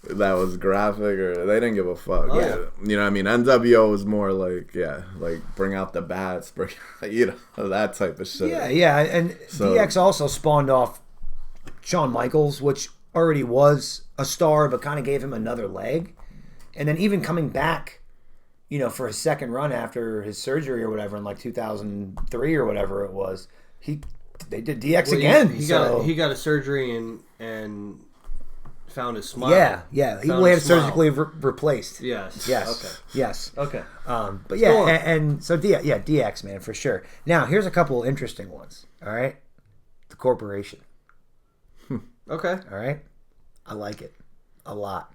that was graphic, or they didn't give a fuck. Oh, yeah. You know what I mean? NWO was more like, like bring out the bats, bring, that type of shit. Yeah, and So- DX also spawned off Shawn Michaels, which already was a star, but kind of gave him another leg. And then even coming back, for his second run after his surgery or whatever in like 2003 or whatever it was, they did DX again. He got a surgery and found his smile. Yeah. He Found had his smile. surgically replaced. Yes. Yes. Yes. Okay. But yeah, and so DX, man, for sure. Now, here's a couple interesting ones. All right. The corporation. Okay. All right. I like it a lot.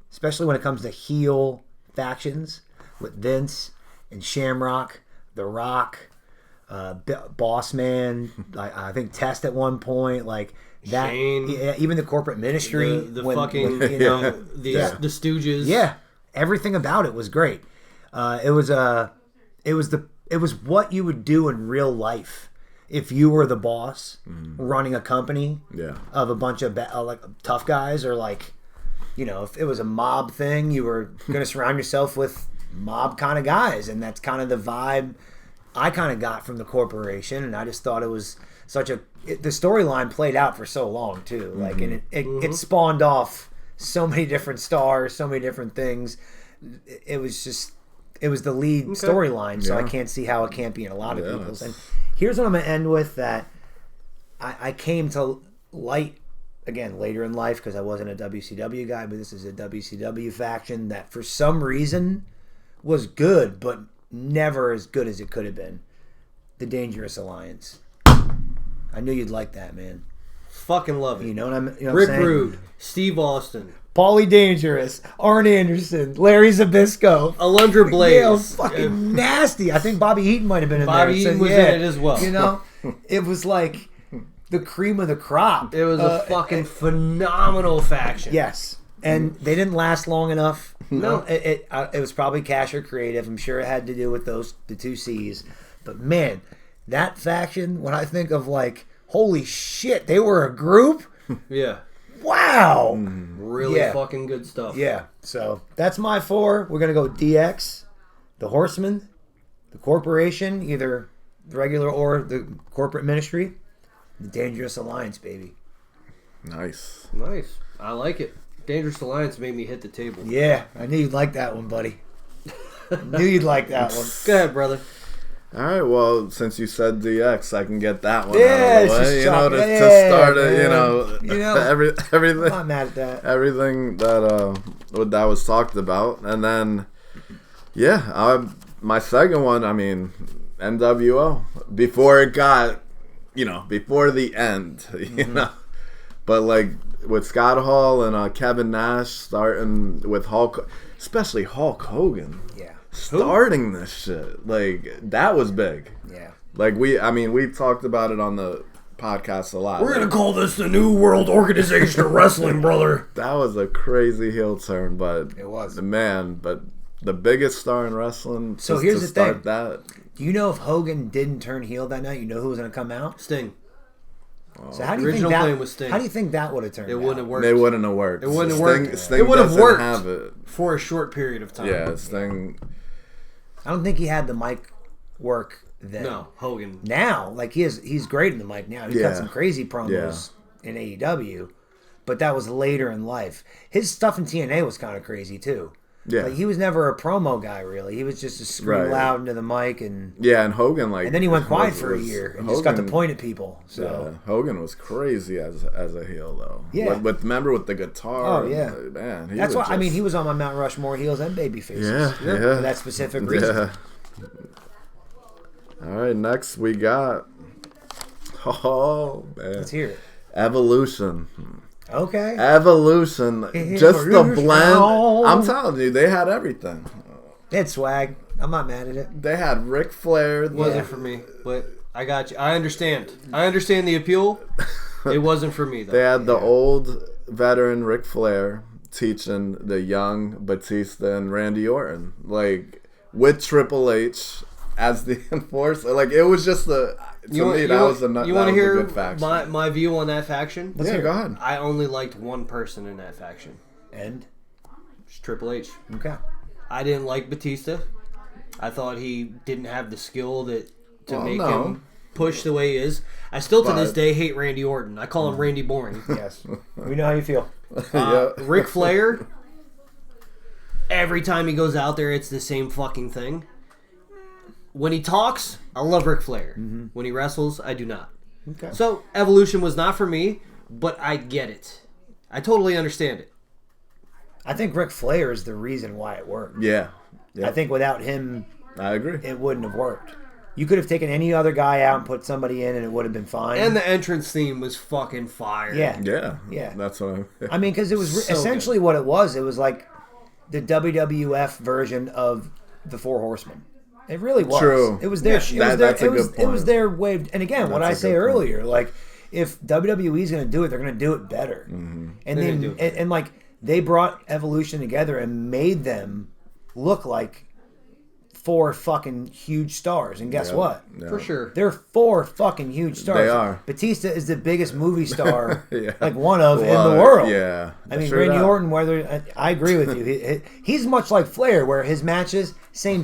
Especially when it comes to heel factions with Vince and Shamrock, The Rock, Boss Man, I think Test at one point, like that. Shane. Yeah, even the corporate ministry. The when, fucking, when, the Stooges. Yeah, everything about it was great. It was what you would do in real life if you were the boss running a company of a bunch of like tough guys, or like, if it was a mob thing, you were going to surround yourself with mob kind of guys, and that's kind of the vibe I kind of got from the corporation. And I just thought it was the storyline played out for so long too, like, and it spawned off so many different stars, so many different things. It was the lead storyline, so I can't see how it can't be in a lot of people's. And here's what I'm going to end with, that I came to light again later in life, because I wasn't a WCW guy, but this is a WCW faction that for some reason was good, but never as good as it could have been. The Dangerous Alliance. I knew you'd like that, man. Fucking love it. You know what I'm Rick saying? Rude, Steve Austin, Paulie Dangerous, Arn Anderson, Larry Zbyszko, Alundra Blaze. Yeah, fucking nasty. I think Bobby Eaton might have been in there. Bobby Eaton was in it as well. It was like the cream of the crop. It was a fucking phenomenal faction. Yes, and they didn't last long enough. No. It was probably cash or creative. I'm sure it had to do with the two C's. But man, that faction, when I think of like, holy shit, they were a group? Yeah. Wow. Really fucking good stuff. Yeah. So that's my 4. We're going to go DX, the Horsemen, the Corporation, either the regular or the corporate ministry, the Dangerous Alliance, baby. Nice. I like it. Dangerous Alliance made me hit the table. Yeah, I knew you'd like that one, buddy. I knew you'd like that one. Go ahead, brother. All right, well, since you said DX, I can get that one Yeah, out of the way. to start it, everything. I'm not mad at that. Everything that was talked about, and then my second one. I mean, NWO before it got, before the end, but like with Scott Hall and Kevin Nash starting with Hulk, especially Hulk Hogan. Yeah. Starting this shit, like, that was big. Yeah. Like, we talked about it on the podcast a lot. We're gonna call this the New World Organization of Wrestling, brother. That was a crazy heel turn, but It was. but the biggest star in wrestling. So just here's to the start thing. That. Do you know if Hogan didn't turn heel that night, you know who was going to come out? Sting. So how do you Original think that? plan was Sting. How do you think that would have turned? It out? wouldn't have worked. They wouldn't have worked. It wouldn't have worked. Sting It would have doesn't worked have it. for a short period of time. Yeah, Sting. I don't think he had the mic work then. No, Hogan. Now, like he's great in the mic now. He's got some crazy promos in AEW, but that was later in life. His stuff in TNA was kind of crazy too. Yeah. Like, he was never a promo guy really. He was just a scream loud into the mic, and and Hogan and then he went quiet for a year and just got to point at people. So Hogan was crazy as a heel though. Yeah. Remember with the guitar. Oh, yeah. Man. That's why he was on my Mount Rushmore heels and baby faces. Yeah. For that specific reason. Yeah. All right, next we got. Oh man. Let's hear it. Evolution. Okay. Just the blend. I'm telling you, they had everything. They had swag. I'm not mad at it. They had Ric Flair. It wasn't for me, but I got you. I understand. I understand the appeal. It wasn't for me though. They had the old veteran Ric Flair teaching the young Batista and Randy Orton, like with Triple H as the enforcer. Like, it was just that was a good faction. My view on that faction? Go ahead. I only liked one person in that faction. And It's Triple H. okay. I didn't like Batista. I thought he didn't have the skill to make him push the way he is. I still to this day hate Randy Orton. I call him Randy Boring. Yes. We know how you feel. Ric Flair, every time he goes out there, it's the same fucking thing. When he talks, I love Ric Flair. When he wrestles, I do not. Okay. So, Evolution was not for me, but I get it. I totally understand it. I think Ric Flair is the reason why it worked. Yeah. I think without him, I agree. it wouldn't have worked. You could have taken any other guy out and put somebody in, and it would have been fine. And the entrance theme was fucking fire. Yeah. That's what I mean, because it was So essentially what it was. It was like the WWF version of the Four Horsemen. It really was. True. It was their. Yeah, that's a good It was point. their way. And again, what I That's a say good point. earlier, like if WWE's going to do it, they're going to do it better. And They're then gonna do it and like they brought Evolution together and made them look like 4 fucking huge stars. And guess what? Yeah. For sure. They're 4 fucking huge stars. They are. Batista is the biggest movie star, Yeah. like one of in Well, the world. Yeah. I mean, Sure Randy that. Orton, whether I agree with you, he's much like Flair, where his matches, same.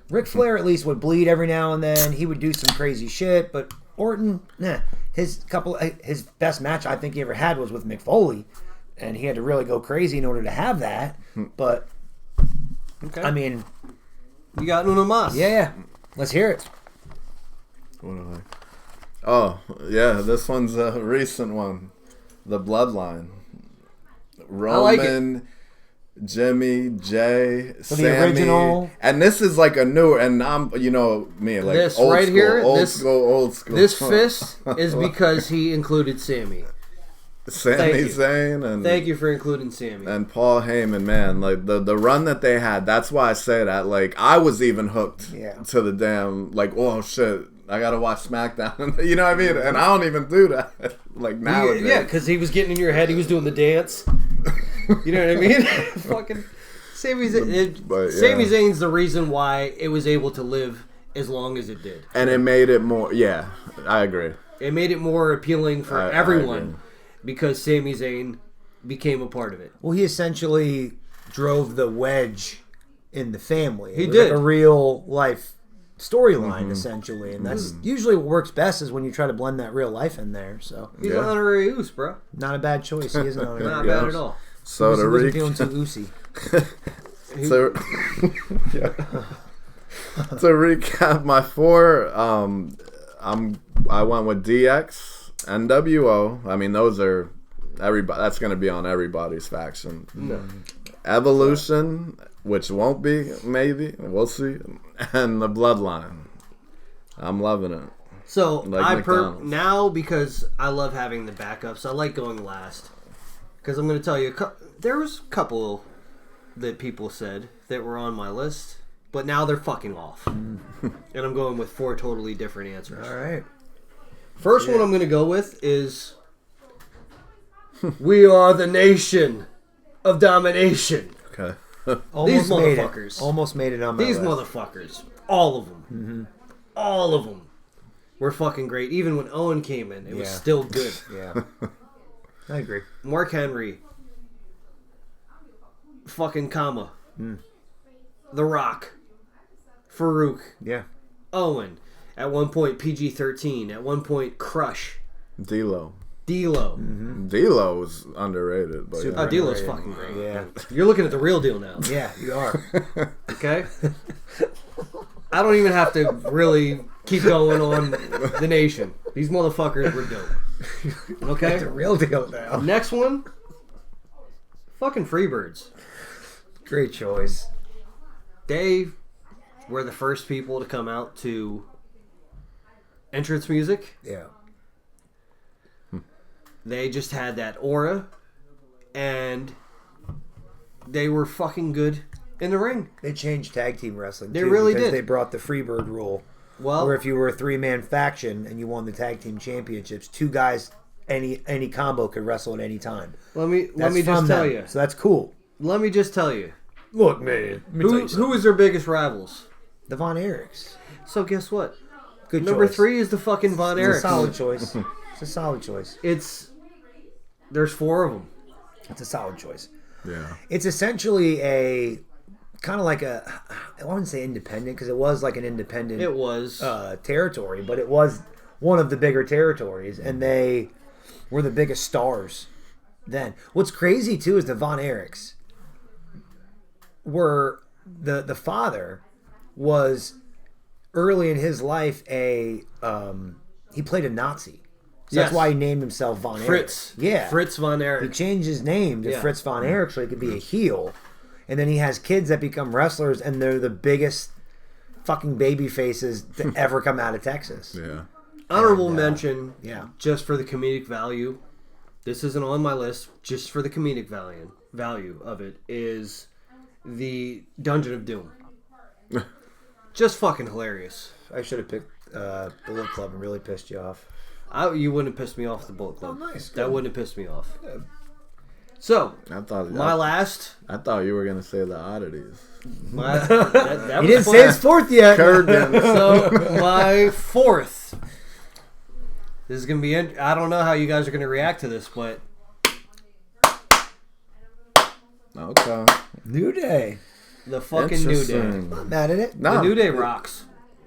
Ric Flair at least would bleed every now and then. He would do some crazy shit, but Orton, nah. His best match I think he ever had was with Mick Foley, and he had to really go crazy in order to have that. But Okay. I mean, you got Uno Mas. yeah, let's hear it. What do I? Oh, yeah, this one's a recent one. The Bloodline. Roman, Jimmy, Jay, Sammy. the original- And this is like a new, and I'm, you know, me, like This old right school, here, old this- school. This fist is because he included Sammy. Sami Thank you. Zayn and Thank you for including Sammy. and Paul Heyman, man, like the run that they had. That's why I say that. Like I was even hooked to the damn. Like oh shit, I gotta watch SmackDown. You know what I mean? And I don't even do that. Like nowadays. Yeah, because he was getting in your head. He was doing the dance. You know what I mean? Fucking Sami Zayn. But, yeah. Sami Zayn's the reason why it was able to live as long as it did. And it made it more. Yeah, I agree. It made it more appealing for I everyone agree. because Sami Zayn became a part of it. Well, he essentially drove the wedge in the family. He was did. like a real life storyline, essentially, and that's usually what works best is when you try to blend that real life in there. So, He's Yeah. an honorary Oos, bro. not a bad choice. He is an honorary. Not Yeah. bad at all. So He to wasn't feeling too oosy. to, to recap my 4, I went with DX, NWO. I mean, those are everybody. That's going to be on everybody's faction. Evolution, which won't be, maybe we'll see, and the Bloodline. I'm loving it. So Like McDonald's. now because I love having the backups, I like going last. Because I'm going to tell you, there was a couple that people said that were on my list, but now they're fucking off. And I'm going with 4 totally different answers. All right. First one I'm going to go with is We Are the Nation of Domination. Okay. Almost made motherfuckers. it. Almost made it on my These list. motherfuckers, all of them, all of them were fucking great. Even when Owen came in, it was Yeah. still good. Yeah. I agree. Mark Henry, fucking Kama, The Rock, Farouk, Yeah. Owen. At one point PG-13. At one point Crush, D'Lo. D'Lo. D'Lo was underrated, but Super Oh, yeah. D'Lo's underrated. fucking great. Yeah. You're looking at the real deal now. Yeah, you are. Okay? I don't even have to really keep going on the nation. These motherfuckers were dope. Okay? The real deal now. Next one. Fucking Freebirds. Great choice. They were the first people to come out to entrance music. Yeah. They just had that aura. And they were fucking good in the ring. They changed tag team wrestling. They too, really because did. They brought the Freebird rule, Well, where if you were a 3-man faction and you won the tag team championships, 2 guys, any combo could wrestle at any time. let me That's just from tell them. you. So that's cool. Let me just tell you. Look, man. Who is their biggest rivals? The Von Erichs. So guess what? Good Number choice. 3 is the fucking Von It's a Erich. solid choice. It's a solid choice. There's 4 of them. It's a solid choice. Yeah. It's essentially a kind of like a, I wouldn't say independent because it was like an independent. It was territory, but it was one of the bigger territories, and they were the biggest stars then. What's crazy too is the Von Erichs were the father was early in his life he played a Nazi. So that's Yes. why he named himself Von Fritz. Erich. Yeah. Fritz von He Erich. changed his name to Yeah. Fritz Von Erich so he could be a heel. And then he has kids that become wrestlers, and they're the biggest fucking baby faces to ever come out of Texas. Yeah. Honorable And, mention, yeah. just for the comedic value. This isn't on my list. Just for the comedic value of it is the Dungeon of Doom. Just fucking hilarious. I should have picked Bullet Club and really pissed you off. You wouldn't have pissed me off the Bullet Club. Oh, nice. That Good. wouldn't have pissed me off. So, I thought my you were gonna say the oddities. that He was didn't say fun. his fourth yet. Kurgan. So, my fourth. This is going to be... I don't know how you guys are going to react to this, but... Okay. New Day. The fucking New Day. Interesting. Not mad at it. No. The New Day rocks.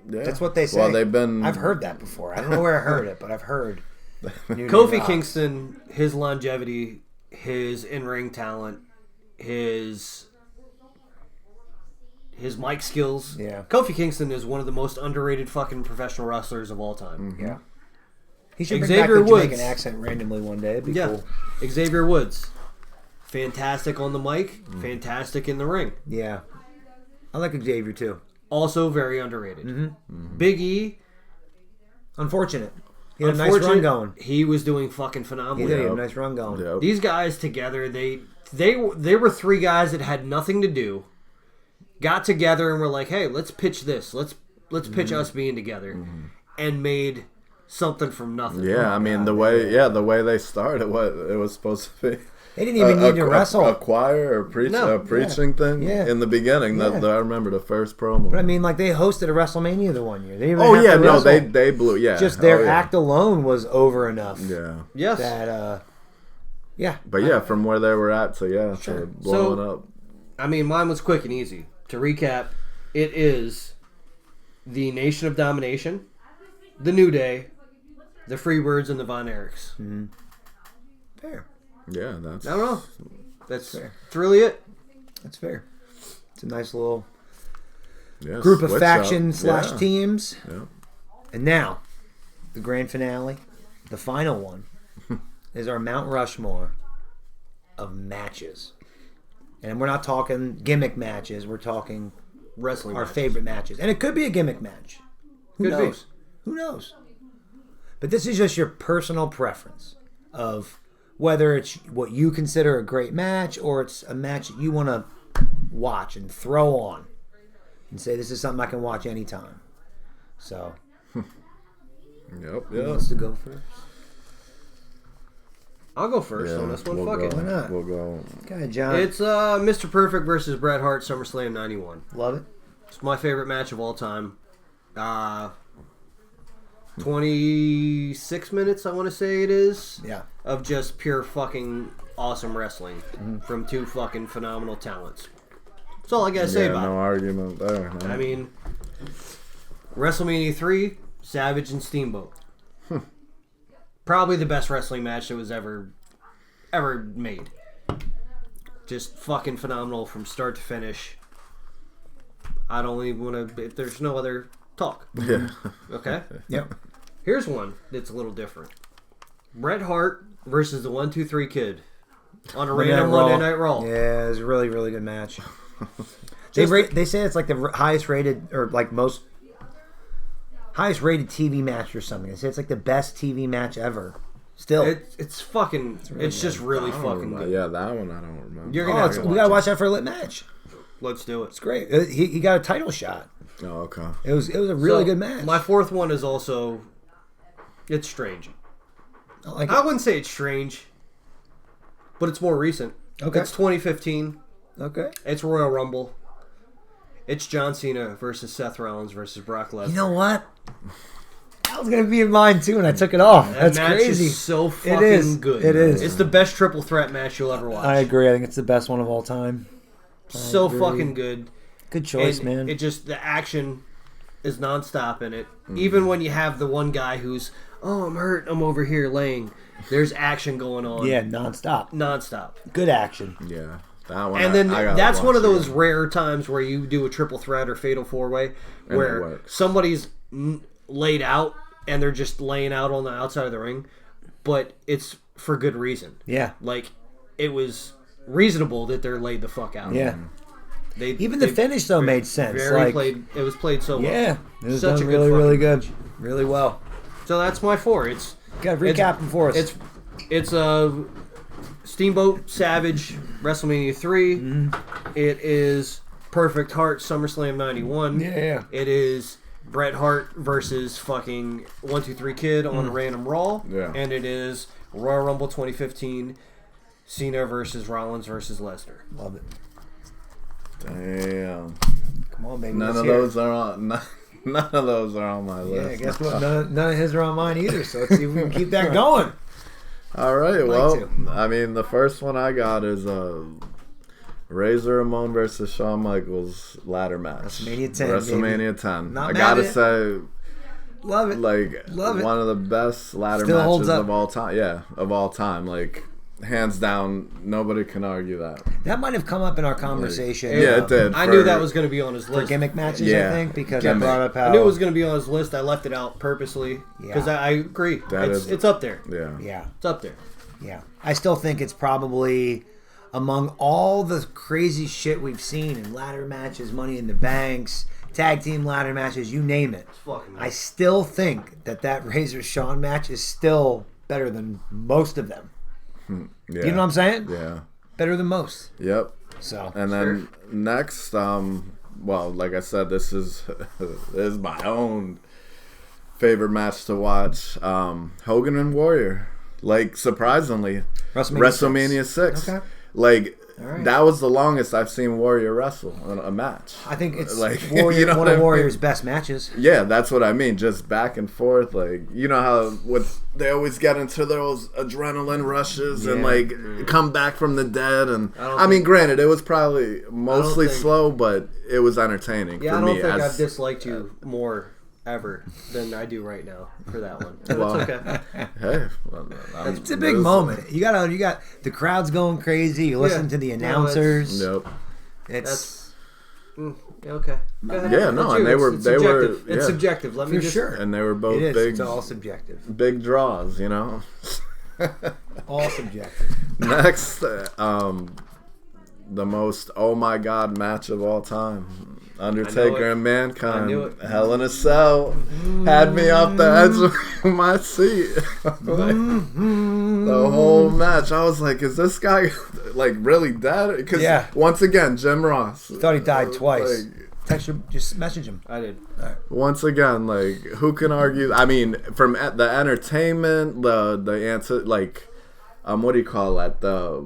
Yeah. That's what they say. Well, they've been. I've heard that before. I don't know where I heard it, but I've heard. New Day Kofi rocks. Kingston, his longevity, his in-ring talent, his mic skills. Yeah. Kofi Kingston is one of the most underrated fucking professional wrestlers of all time. Yeah. He should bring Xavier back the Woods. Jamaican accent randomly one day. It'd be Yeah. cool. Xavier Woods. Fantastic on the mic, fantastic in the ring. Yeah. I like Xavier too. Also very underrated. Mm-hmm. Big E, Unfortunate. He had a nice run unfortunate, going. he was doing fucking He phenomenal. did. He had a nice run going. Yep. These guys together, they were three guys that had nothing to do, got together and were like, "Hey, let's pitch this. Let's pitch us being together," and made something from nothing. Yeah, I mean the way they started, what it was supposed to be. They didn't even need to wrestle. A choir or preaching thing Yeah. in the beginning. Yeah. I remember the first promo. But I mean, like they hosted a WrestleMania the one year. They didn't even Oh have yeah, to no, wrestle. they blew. Yeah, Just their Oh, yeah. act alone was over enough. Yeah, Yes. That yeah. but yeah, from where they were at to Sure. blowing up. I mean, mine was quick and easy. To recap, it is the Nation of Domination, the New Day, the Freebirds, and the Von Erichs. Fair. Yeah, that's. I don't know. That's Fair. really it. That's fair. It's a nice little Yeah, group of switch factions up. / teams. Yeah. And now, the grand finale, the final one, is our Mount Rushmore of matches. And we're not talking gimmick matches. We're talking Wrestling. our matches. favorite matches. And it could be a gimmick match. Who Could be. knows? Who knows? But this is just your personal preference of whether it's what you consider a great match or it's a match that you want to watch and throw on and say, this is something I can watch anytime. So, Yep. who Yeah. wants to go first? I'll go first on this one. We'll Fuck go, it. Why not? We'll go. Okay, John. It's Mr. Perfect versus Bret Hart, SummerSlam 91. Love it. It's my favorite match of all time. 26 minutes, I want to say it is, Yeah. of just pure fucking awesome wrestling from two fucking phenomenal talents. That's all I gotta say Yeah, about no it. argument there. No. I mean, WrestleMania 3, Savage and Steamboat. Probably the best wrestling match that was ever made. Just fucking phenomenal from start to finish. I don't even want to... If there's no other talk. yeah. Okay? Yep. Here's one that's a little different. Bret Hart versus the 1-2-3 Kid on a random Monday Night Raw. Yeah, it was a really, really good match. They say it's like the highest rated or like most highest rated TV match or something. They say it's like the best TV match ever. Still, It's fucking... It's just really I don't fucking remember. good. Yeah, that one I don't remember. You're gonna have to we gotta watch watch that for a lit match. it. Let's do it. It's great. He got a title shot. Oh, okay. It was a really So, good match. My fourth one is also... It's strange. I like I it. wouldn't say it's strange, but it's more recent. Okay. It's 2015. Okay. It's Royal Rumble. It's John Cena versus Seth Rollins versus Brock Lesnar. You know what? That was gonna be in mine too, and I took it off. That That's match crazy. is so fucking It is. good. It is. It's the best triple threat match you'll ever watch. I agree. I think it's the best one of all time. So agree. fucking good. Good choice, And man. It just the action is nonstop in it. Even when you have the one guy who's, oh, I'm hurt, I'm over here laying. There's action going on. Yeah, nonstop. Nonstop. Good action. Yeah, that one. And then I gotta that's one of watch those again. rare times where you do a triple threat or fatal four way it where works. somebody's laid out and they're just laying out on the outside of the ring, but it's for good reason. Yeah. Like it was reasonable that they're laid the fuck out. Yeah. Even the they finish though made sense. Very Like, played. It was played so well. yeah, it was Such done a good really, fucking really good, match. really well. So that's my four. It's Got to recap them for us. It's a Steamboat Savage WrestleMania 3. It is Perfect Heart SummerSlam 91. Yeah. It is Bret Hart versus fucking 1-2-3 Kid on a random Raw. Yeah. And it is Royal Rumble 2015 Cena versus Rollins versus Lesnar. Love it. Damn. Come on, baby. None let's of hear it. those are on. None of those are on my Yeah, list. guess what? None of his are on mine either. So let's see if we can keep that going. All right. like Well, to. I mean, the first one I got is Razor Ramon versus Shawn Michaels ladder match. WrestleMania 10, WrestleMania baby. 10. Not I mad gotta at it. say, Love it. like Love it. one of the best ladder Still holds matches up. of all time. Yeah, of all time. Like hands down, nobody can argue that. That might have come up in our conversation. Yeah, it did. I For- knew that was going to be on his For list. gimmick matches, Yeah. I think, because I Gimmick. brought up how I knew it was going to be on his list. I left it out purposely because Yeah. I agree. That It's, is- it's up there. Yeah. Yeah, It's up there. yeah. I still think it's probably among all the crazy shit we've seen in ladder matches, Money in the Banks, tag team ladder matches, you name it. Fucking I still think that Razor Shawn match is still better than most of them. Yeah. You know what I'm saying? Yeah. Better than most. Yep. So And then next, well, like I said, this is this is my own favorite match to watch. Hogan and Warrior. Like surprisingly, WrestleMania 6. Okay. Like right. that was the longest I've seen Warrior wrestle in a match. I think it's Like, Warrior, you know one what I of mean? Warrior's best matches. Yeah, that's what I mean. Just back and forth, like you know how they always get into those adrenaline rushes and Yeah. like come back from the dead. And don't I mean, granted, it was probably mostly think- slow, but it was entertaining Yeah, for I don't me. think I've as disliked you more ever than I do right now for that one. But Well, it's okay. hey, I'm- It's a big this- moment. You got the crowd's going crazy. You listen Yeah. to the No, announcers. Yep. It's Yeah, okay. Go ahead. Yeah, no, It's and you. they were- It's they were- subjective. It's yeah. subjective. Let me for just. sure. And they were both It is. big, It's all subjective. big draws. You know. All subjective. Next, the most oh my god match of all time. Undertaker it. and I Mankind. knew it. Hell in a Cell had me off the edge of my seat. The whole match, I was like, "Is this guy like really dead?" Because Yeah. once again, Jim Ross. Thought he died twice. Like, Text him, just message him. I did. once again, like who can argue? I mean, from the entertainment, the answer, like, what do you call that? The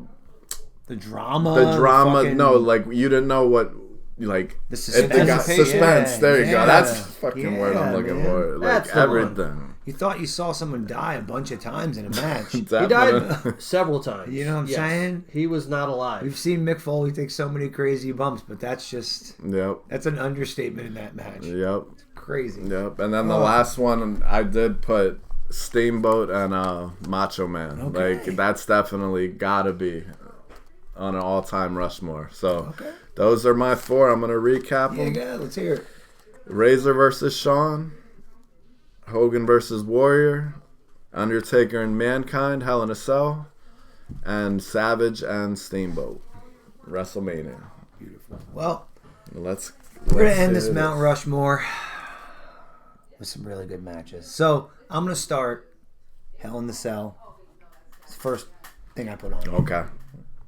drama. The drama. fucking- No, like you didn't know what. Like The it suspense. got suspense. Yeah, there you yeah. go. That's the fucking word I'm Yeah, looking man. for. Like That's the one. everything. You thought you saw someone die a bunch of times in a match. He That died one- several times. You know what I'm Yes. saying? He was not alive. We've seen Mick Foley take so many crazy bumps, but that's Yep. an understatement in that match. Yep. Crazy. Yep. And then the Oh. last one, I did put Steamboat and Macho Man. Okay. Like that's definitely gotta be on an all-time Rushmore. So Okay. those are my four. I'm gonna recap Yeah, them. good. Let's hear it. Razor versus Shawn, Hogan versus Warrior, Undertaker and Mankind, Hell in a Cell, and Savage and Steamboat. WrestleMania. Well, Let's we're gonna let's end see this it. Mount Rushmore with some really good matches. So I'm gonna start Hell in the Cell. It's the first thing I put on. Okay.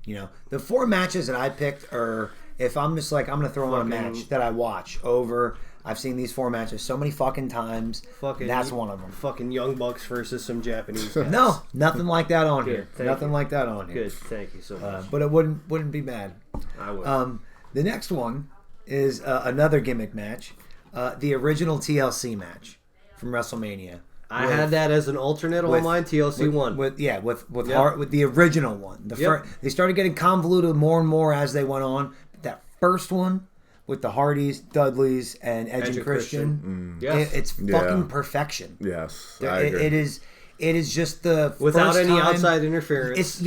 You know, the four matches that I picked are, if I'm just like, I'm going to throw on a match that I watch over. I've seen these four matches so many fucking times. Fucking- That's one of them. Fucking Young Bucks versus some Japanese guys. No, nothing like that on Good, here. thank Nothing you. like that on here. Good. Thank you so much. But it wouldn't be bad. I would. The next one is another gimmick match, the original TLC match from WrestleMania. I had that as an alternate on mine. TLC won. With the original one. They started getting convoluted more and more as they went on. But that first one with the Hardys, Dudleys, and Edge and Christian, it's fucking perfection. Yes, I agree. It is just the without first any time, outside interference.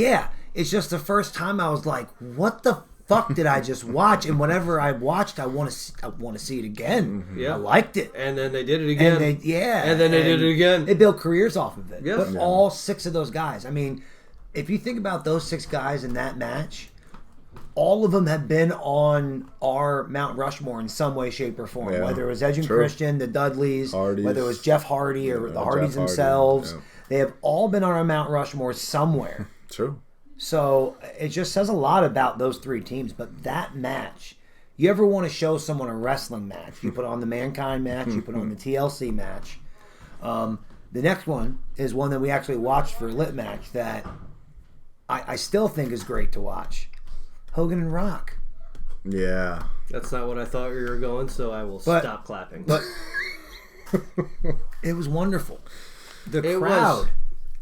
It's just the first time I was like, what the fuck did I just watch? And whenever I watched, I want to see it again. Yeah. I liked it. And then they did it again. And then they did it again. They built careers off of it. Yes. But all 6 of those guys, I mean, if you think about those 6 guys in that match, all of them have been on our Mount Rushmore in some way, shape, or form. Yeah. Whether it was Edge and Christian, the Dudleys, Hardys. whether it was Jeff Hardy or the Hardys themselves. They have all been on our Mount Rushmore somewhere. True. So it just says a lot about those 3 teams. But that match, you ever want to show someone a wrestling match, you put on the Mankind match, you put on the TLC match. The next one is one that we actually watched for a lit match that I still think is great to watch. Hogan and Rock. Yeah. That's not what I thought you were going, so I will stop clapping. But it was wonderful. The crowd.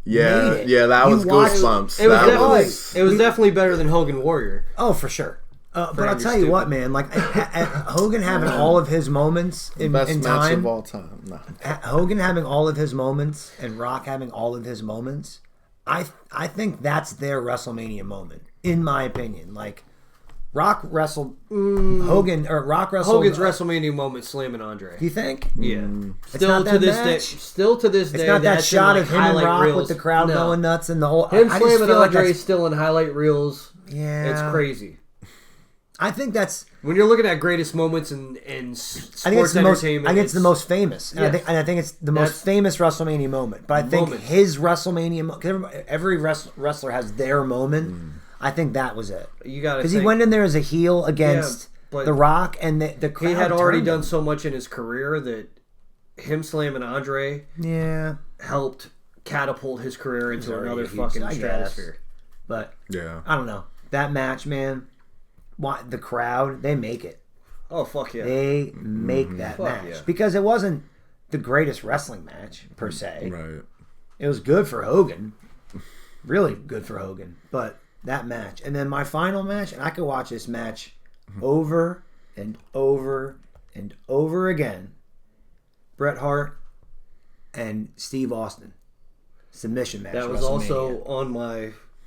Yeah, that was goosebumps. It was definitely better than Hogan Warrior. Oh, for sure. But I'll tell you what, man. Like Hogan having all of his moments in best time, match of all time. No. Hogan having all of his moments and Rock having all of his moments. I think that's their WrestleMania moment, in my opinion. Like Rock wrestled Hogan, or Rock wrestled Hogan's WrestleMania moment slamming Andre. Do you think? Yeah. Still to this day, it's not that shot like of him and Rock reels. With the crowd going nuts and the whole. Him I slamming feel like Andre is still in highlight reels. Yeah, it's crazy. I think that's when you're looking at greatest moments in sports entertainment. I think it's the most famous, and yes. I think it's the most famous WrestleMania moment. But I think his WrestleMania, because every wrestler has their moment. I think that was it. You got because he went in there as a heel against The Rock, and the crowd. He had already done so much in his career that him slamming Andre, helped catapult his career into another fucking stratosphere. But I don't know, that match, man. The crowd, they make it. Oh, fuck yeah. They make that match. Because it wasn't the greatest wrestling match, per se. Right. It was good for Hogan. Really good for Hogan. But that match. And then my final match, and I could watch this match over and over and over again. Bret Hart and Steve Austin. Submission match. That was also on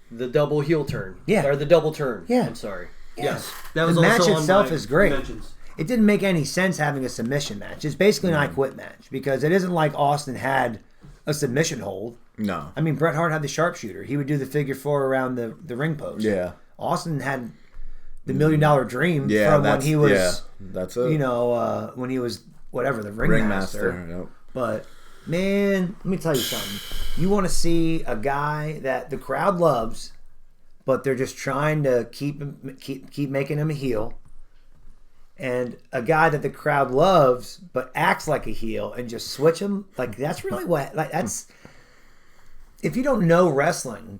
the double heel turn. Yeah. Or the double turn. Yeah. I'm sorry. Yeah. Yes. That was the match also itself on my is great. mentions. It didn't make any sense having a submission match. It's basically an I Quit match because it isn't like Austin had a submission hold. No. I mean, Bret Hart had the sharpshooter. He would do the figure 4 around the ring post. Yeah. Austin had the $1 Million Dream from when he was, that's it. You know, when he was whatever, the ringmaster. Yep. But man, let me tell you something. You want to see a guy that the crowd loves, but they're just trying to keep making him a heel. And a guy that the crowd loves, but acts like a heel and just switch him. Like, that's really that's... If you don't know wrestling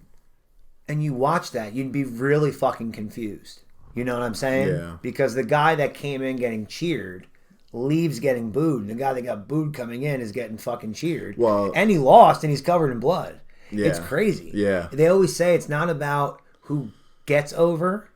and you watch that, you'd be really fucking confused. You know what I'm saying? Yeah. Because the guy that came in getting cheered leaves getting booed. And the guy that got booed coming in is getting fucking cheered. Well, and he lost and he's covered in blood. Yeah. It's crazy. Yeah. They always say it's not about who gets over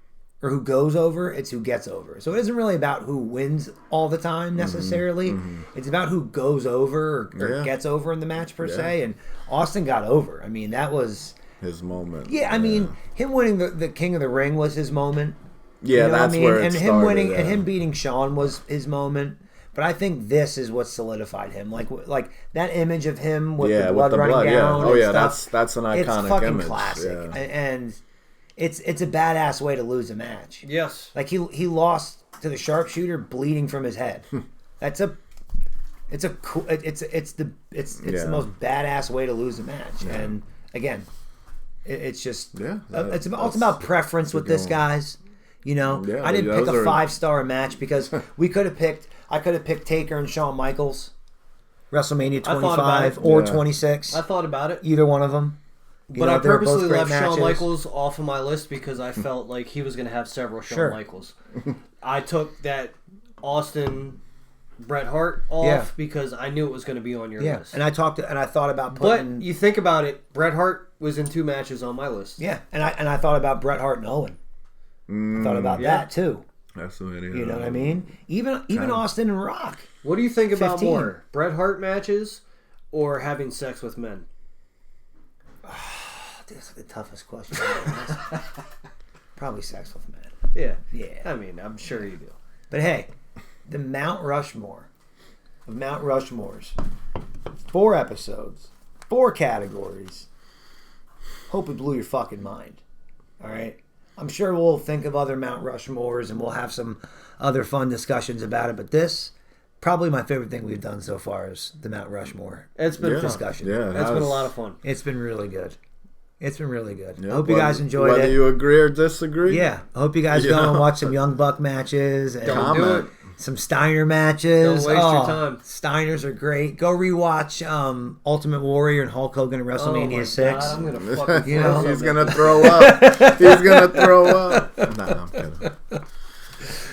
or who goes over, it's who gets over. So it isn't really about who wins all the time necessarily. It's about who goes over or gets over in the match per se. And Austin got over. I mean, that was his moment. Yeah, I mean, him winning the King of the Ring was his moment. Yeah, you know that's where it and started. Him winning and him beating Shawn was his moment. But I think this is what solidified him. Like that image of him with the blood running down. Oh yeah, stuff, that's an iconic it's fucking image. Classic. And it's a badass way to lose a match. Yes. Like he lost to the sharpshooter bleeding from his head. It's the most badass way to lose a match. Yeah. And again, it's just it's about preference with this, guys. You know, I didn't pick a 5-star match because I could have picked Taker and Shawn Michaels, WrestleMania 25 or 26. I thought about it. Either one of them. But I purposely left Shawn Michaels off of my list because I felt like he was going to have several Shawn Michaels. I took that Austin Bret Hart off Yeah. because I knew it was going to be on your Yeah, list. and I thought about putting. But you think about it, Bret Hart was in 2 matches on my list. Yeah, and I thought about Bret Hart and Owen. I thought about that too. That's what it is. You know what I mean? Even Austin and Rock. What do you think about 15. more, Bret Hart matches or having sex with men? This is the toughest question. Probably sex with men. Yeah. Yeah. I mean, I'm sure you do. But hey, the Mount Rushmore of Mount Rushmores. 4 episodes, 4 categories. Hope it blew your fucking mind. All right? I'm sure we'll think of other Mount Rushmores and we'll have some other fun discussions about it. But this, probably my favorite thing we've done so far is the Mount Rushmore It's been fun. discussion. Yeah, It's been a lot of fun. It's been really good. It's been really good. Yeah, I hope you guys enjoyed whether it. you agree or disagree. Yeah, I hope you guys go and watch some Young Buck matches and Don't do it. some Steiner matches. Don't waste your time. Steiners are great. Go rewatch Ultimate Warrior and Hulk Hogan at WrestleMania Oh my 6. God, I'm gonna fucking You know, He's gonna throw up. He's gonna throw up. Nah, I'm kidding.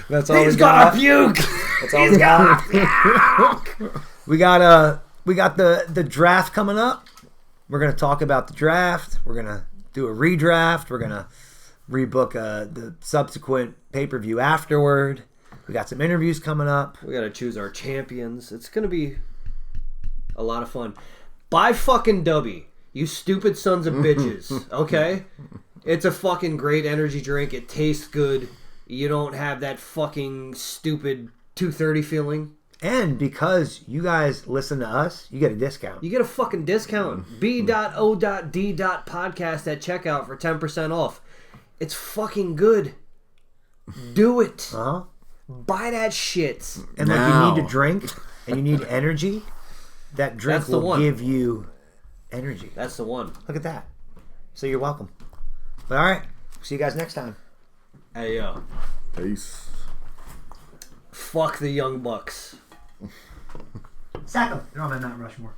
That's all He's we got. gonna puke. That's all we got. we got the draft coming up. We're gonna talk about the draft. We're gonna do a redraft. We're gonna rebook the subsequent pay-per-view afterward. We got some interviews coming up. We gotta choose our champions. It's gonna be a lot of fun. Buy fucking Dubby, you stupid sons of bitches. Okay, it's a fucking great energy drink. It tastes good. You don't have that fucking stupid 230 feeling. And because you guys listen to us, you get a discount. You get a fucking discount. B.O.D.podcast at checkout for 10% off. It's fucking good. Do it. Uh-huh. Buy that shit. And like Now. you need to drink and you need energy, that drink That's the will one. give you energy. That's the one. Look at that. So you're welcome. But all right. See you guys next time. Hey, yo. Peace. Fuck the Young Bucks. Sack them. They're on my Mount Rushmore.